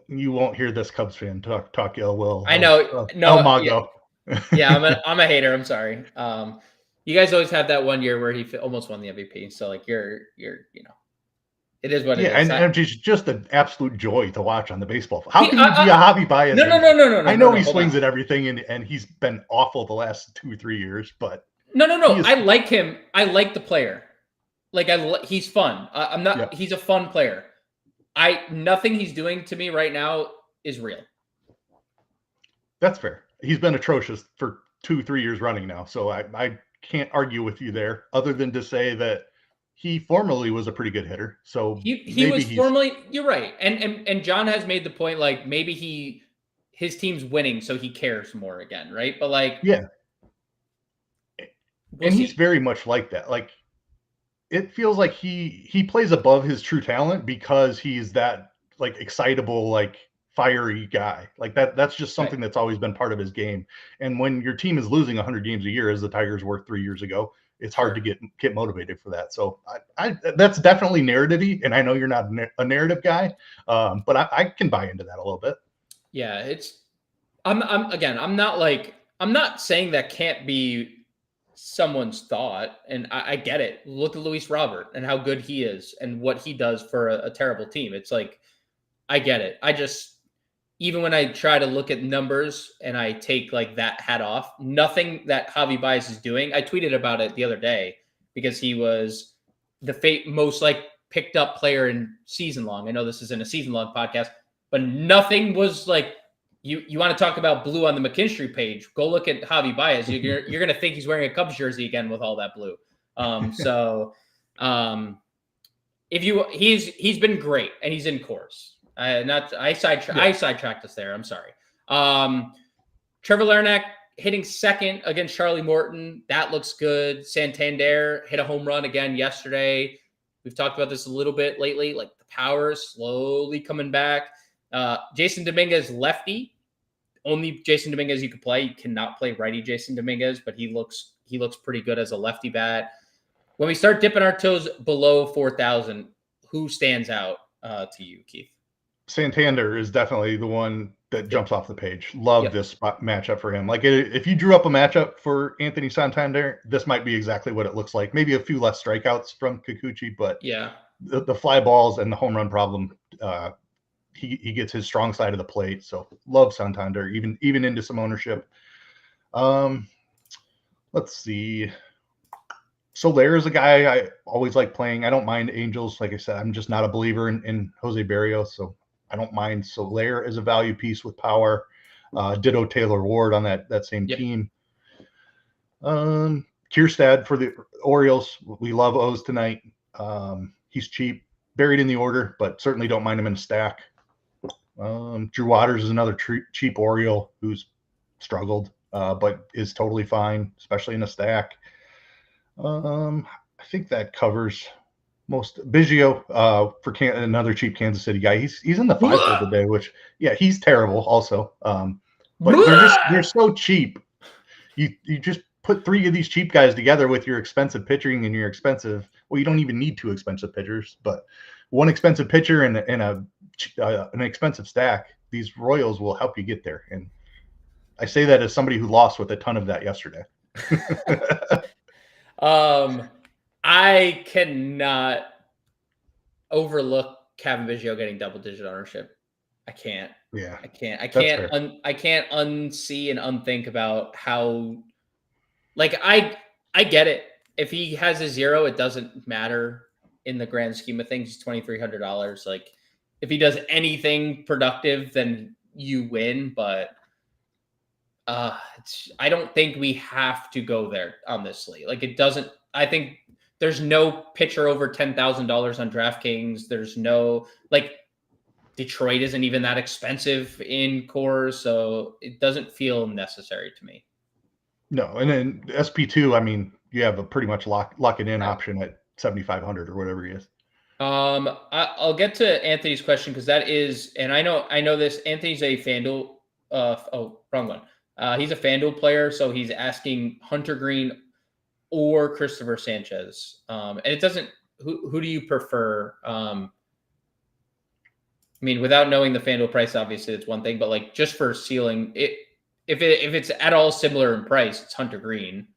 You won't hear this Cubs fan talk ill will. I know. El Mago. Yeah, I'm a hater. I'm sorry. You guys always have that one year where he almost won the MVP. So like you're it is what it is. And it's just an absolute joy to watch on the baseball. How can you be a Javi Baez? No. I know he swings at everything, and he's been awful the last 2 or 3 years. But no. I like him. I like the player. Like he's fun. I'm not. Yeah. He's a fun player. Nothing he's doing to me right now is real. That's fair. He's been atrocious for 2-3 years running now, so I can't argue with you there, other than to say that he formerly was a pretty good hitter. So he was formerly. You're right, and John has made the point like maybe his team's winning, so he cares more again, right? But like, yeah, and he's very much like that. Like it feels like he plays above his true talent because he's that like excitable, like fiery guy. Like that's just something that's always been part of his game. And when your team is losing 100 games a year, as the Tigers were 3 years ago, it's hard to get motivated for that. So I that's definitely narrative-y, and I know you're not a narrative guy, but I can buy into that a little bit. Yeah, I'm not saying that can't be someone's thought, and I get it. Look at Luis Robert and how good he is and what he does for a terrible team. It's like, I get it. Even when I try to look at numbers and I take like that hat off, nothing that Javi Baez is doing. I tweeted about it the other day because he was the most like picked up player in season long. I know this isn't a season long podcast, but nothing was like, you want to talk about blue on the McKinstry page, go look at Javi Baez. You're going to think he's wearing a Cubs jersey again with all that blue. He's been great and he's in course. I sidetracked us there. I'm sorry. Trevor Larnach hitting second against Charlie Morton. That looks good. Santander hit a home run again yesterday. We've talked about this a little bit lately. Like the power is slowly coming back. Jason Dominguez, lefty. Only Jason Dominguez you could play. You cannot play righty Jason Dominguez, but he looks pretty good as a lefty bat. When we start dipping our toes below 4,000, who stands out to you, Keith? Santander is definitely the one that jumps off the page. Love this matchup for him. Like, if you drew up a matchup for Anthony Santander, this might be exactly what it looks like. Maybe a few less strikeouts from Kikuchi, but the fly balls and the home run problem, he gets his strong side of the plate. So love Santander, even into some ownership. Let's see. Soler is a guy I always like playing. I don't mind Angels. Like I said, I'm just not a believer in Jose Barrios, so I don't mind Soler as a value piece with power. Ditto Taylor Ward on that same team. Kierstad for the Orioles. We love O's tonight. He's cheap, buried in the order, but certainly don't mind him in a stack. Drew Waters is another cheap Oriole who's struggled, but is totally fine, especially in a stack. I think that covers most. Biggio for another cheap Kansas City guy. He's in the 5 today, which he's terrible also. But they're so cheap. You just put 3 of these cheap guys together with your expensive pitching and your expensive. Well, you don't even need 2 expensive pitchers, but one expensive pitcher and an expensive stack. These Royals will help you get there, and I say that as somebody who lost with a ton of that yesterday. I cannot overlook Kevin Biggio getting double-digit ownership. I can't. Yeah, I can't unsee and unthink about how. Like I get it. If he has a 0, it doesn't matter in the grand scheme of things. It's $2,300. Like if he does anything productive, then you win. But I don't think we have to go there on this slate. Like it doesn't. I think there's no pitcher over $10,000 on DraftKings. There's no Detroit isn't even that expensive in core, so it doesn't feel necessary to me. No, and then SP2, I mean, you have a pretty much lock it in option at 7,500 or whatever he is. I'll get to Anthony's question because that is, and I know this. Anthony's a FanDuel. Wrong one. He's a FanDuel player, so he's asking Hunter Green or Christopher Sanchez. And it doesn't. Who do you prefer? I mean, without knowing the FanDuel price, obviously it's one thing, but like just for ceiling it. If it's at all similar in price, it's Hunter Green.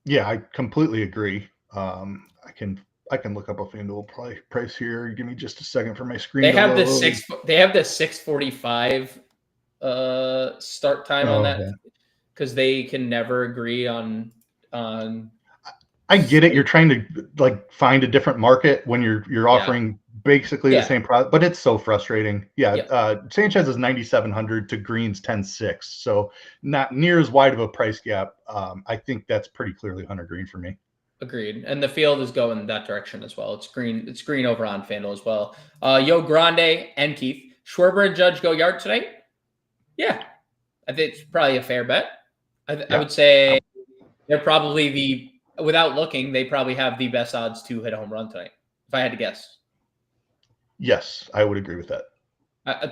Yeah, I completely agree. I can look up a FanDuel price here. Give me just a second for my screen. They have the 6:45 start time on that because they can never agree on. I get it. You're trying to find a different market when you're offering basically the same product, but it's so frustrating. Sanchez is 9,700 to Green's 10,600, so not near as wide of a price gap. I think that's pretty clearly Hunter Green for me. Agreed, and the field is going that direction as well. It's green over on FanDuel as well. Yo Grande and Keith Schwarber and Judge go yard tonight. Yeah, I think it's probably a fair bet. I would say they're probably without looking, they probably have the best odds to hit a home run tonight, if I had to guess. Yes, I would agree with that.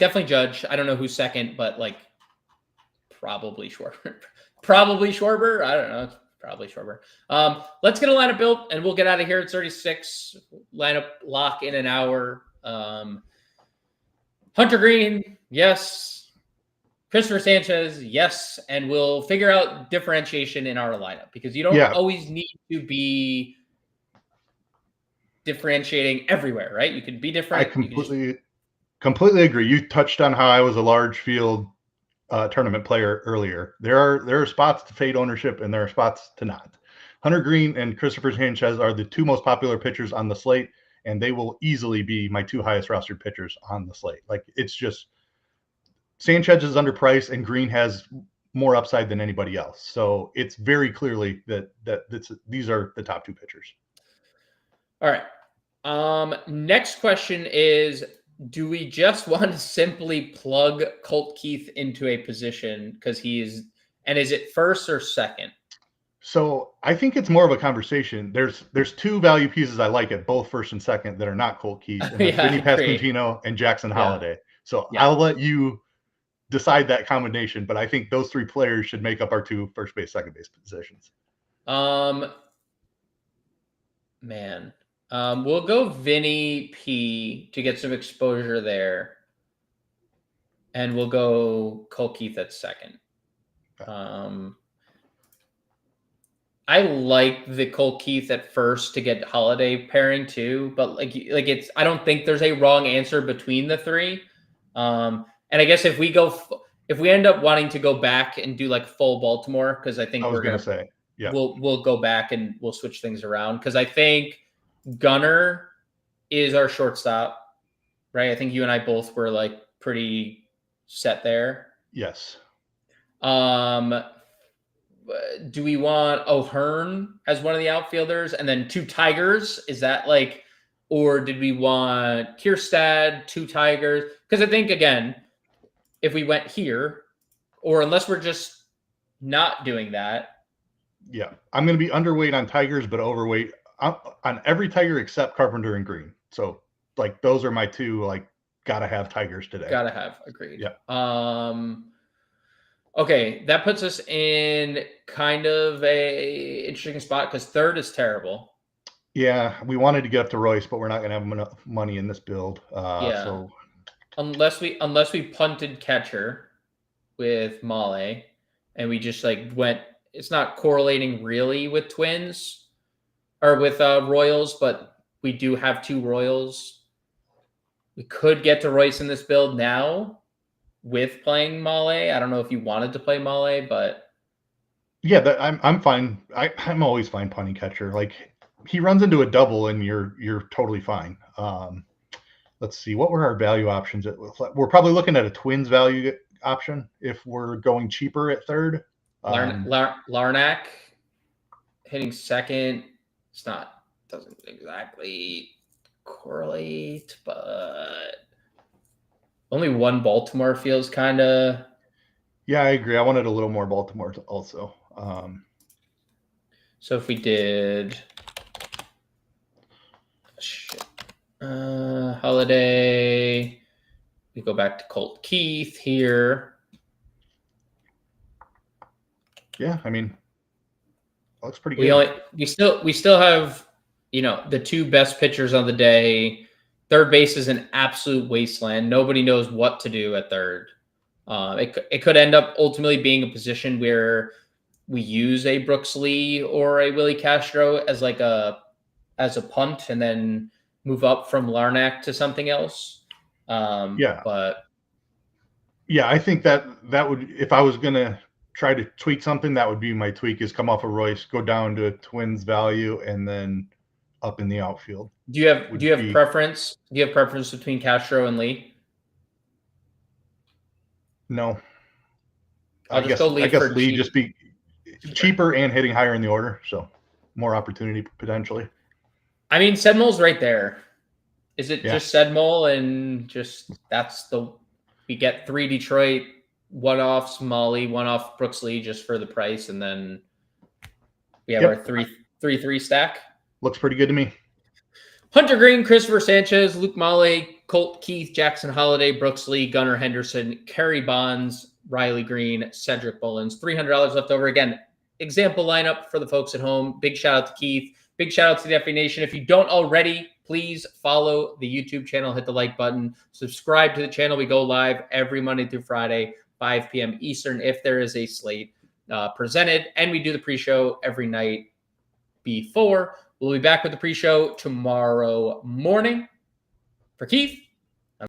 Definitely Judge. I don't know who's second, but probably Schwarber. Probably Schwarber. I don't know. It's probably Schwarber. Let's get a lineup built, and we'll get out of here at 36. Lineup lock in an hour. Hunter Green, yes. Christopher Sanchez, yes. And we'll figure out differentiation in our lineup because you don't always need to be differentiating everywhere, right? You can be different. I completely agree. You touched on how I was a large field tournament player earlier. There are spots to fade ownership and there are spots to not. Hunter Green and Christopher Sanchez are the 2 most popular pitchers on the slate, and they will easily be my 2 highest rostered pitchers on the slate. It's just Sanchez is underpriced and Green has more upside than anybody else. So it's very clearly that these are the top 2 pitchers. All right. Next question is, do we just want to simply plug Colt Keith into a position because is it first or second? So I think it's more of a conversation. There's 2 value pieces I like at both first and second that are not Colt Keith, and Vinny Pasquantino and Jackson Holiday. So I'll let you decide that combination, but I think those 3 players should make up our 2 first base, second base positions. Man. We'll go Vinny P to get some exposure there. And we'll go Cole Keith at second. Okay. I like the Cole Keith at first to get Holiday pairing too, but like it's I don't think there's a wrong answer between the 3. And I guess if we end up wanting to go back and do like full Baltimore, because I think we're gonna say we'll go back and we'll switch things around, because I think Gunnar is our shortstop, right? I think you and I both were like pretty set there. Yes. Do we want O'Hearn as one of the outfielders and then 2 Tigers? Is that like, or did we want Kierstad, 2 Tigers? Because I think, again, if we went here, or unless we're just not doing that. Yeah, I'm going to be underweight on Tigers, but overweight on every Tiger except Carpenter and Green. So like those are my 2, like, gotta have Tigers today. Gotta have, agreed. Yeah. Okay, that puts us in kind of a interesting spot because third is terrible. Yeah, we wanted to get up to Royce, but we're not going to have enough money in this build. So unless we punted catcher with Male, and we just like went, it's not correlating really with Twins or with Royals, but we do have 2 Royals. We could get to Royce in this build now with playing Male. I don't know if you wanted to play Male, but yeah, I'm fine. I'm always fine punting catcher. Like he runs into a double and you're totally fine. Let's see, what were our value options? We're probably looking at a Twins value option if we're going cheaper at third. Larnack hitting second. Doesn't exactly correlate, but only 1 Baltimore feels kind of. Yeah, I agree. I wanted a little more Baltimore also. So if we did Holiday, we go back to Colt Keith here. Yeah, I mean, looks pretty good. We still have, the 2 best pitchers on the day. Third base is an absolute wasteland. Nobody knows what to do at third. It could end up ultimately being a position where we use a Brooks Lee or a Willie Castro as a punt and then move up from Larnack to something else. But yeah, I think that would, if I was gonna try to tweak something, that would be my tweak, is come off of Royce, go down to a Twins value, and then up in the outfield. Do you have preference? Do you have preference between Castro and Lee? No. I guess Lee just be cheaper and hitting higher in the order, so more opportunity potentially. I mean, Sedmol's right there. Is it just Sedmol and just we get 3 Detroit, 1 off Smalley, 1 off Brooks Lee just for the price, and then we have our 3-3 stack. Looks pretty good to me. Hunter Green, Christopher Sanchez, Luke Male, Colt Keith, Jackson Holiday, Brooks Lee, Gunnar Henderson, Kerry Bonds, Riley Green, Cedric Mullins. $300 left over. Again, example lineup for the folks at home. Big shout out to Keith. Big shout out to the FA Nation. If you don't already, please follow the YouTube channel, hit the like button, subscribe to the channel. We go live every Monday through Friday, 5 p.m. Eastern, if there is a slate presented. And we do the pre-show every night before. We'll be back with the pre-show tomorrow morning. For Keith,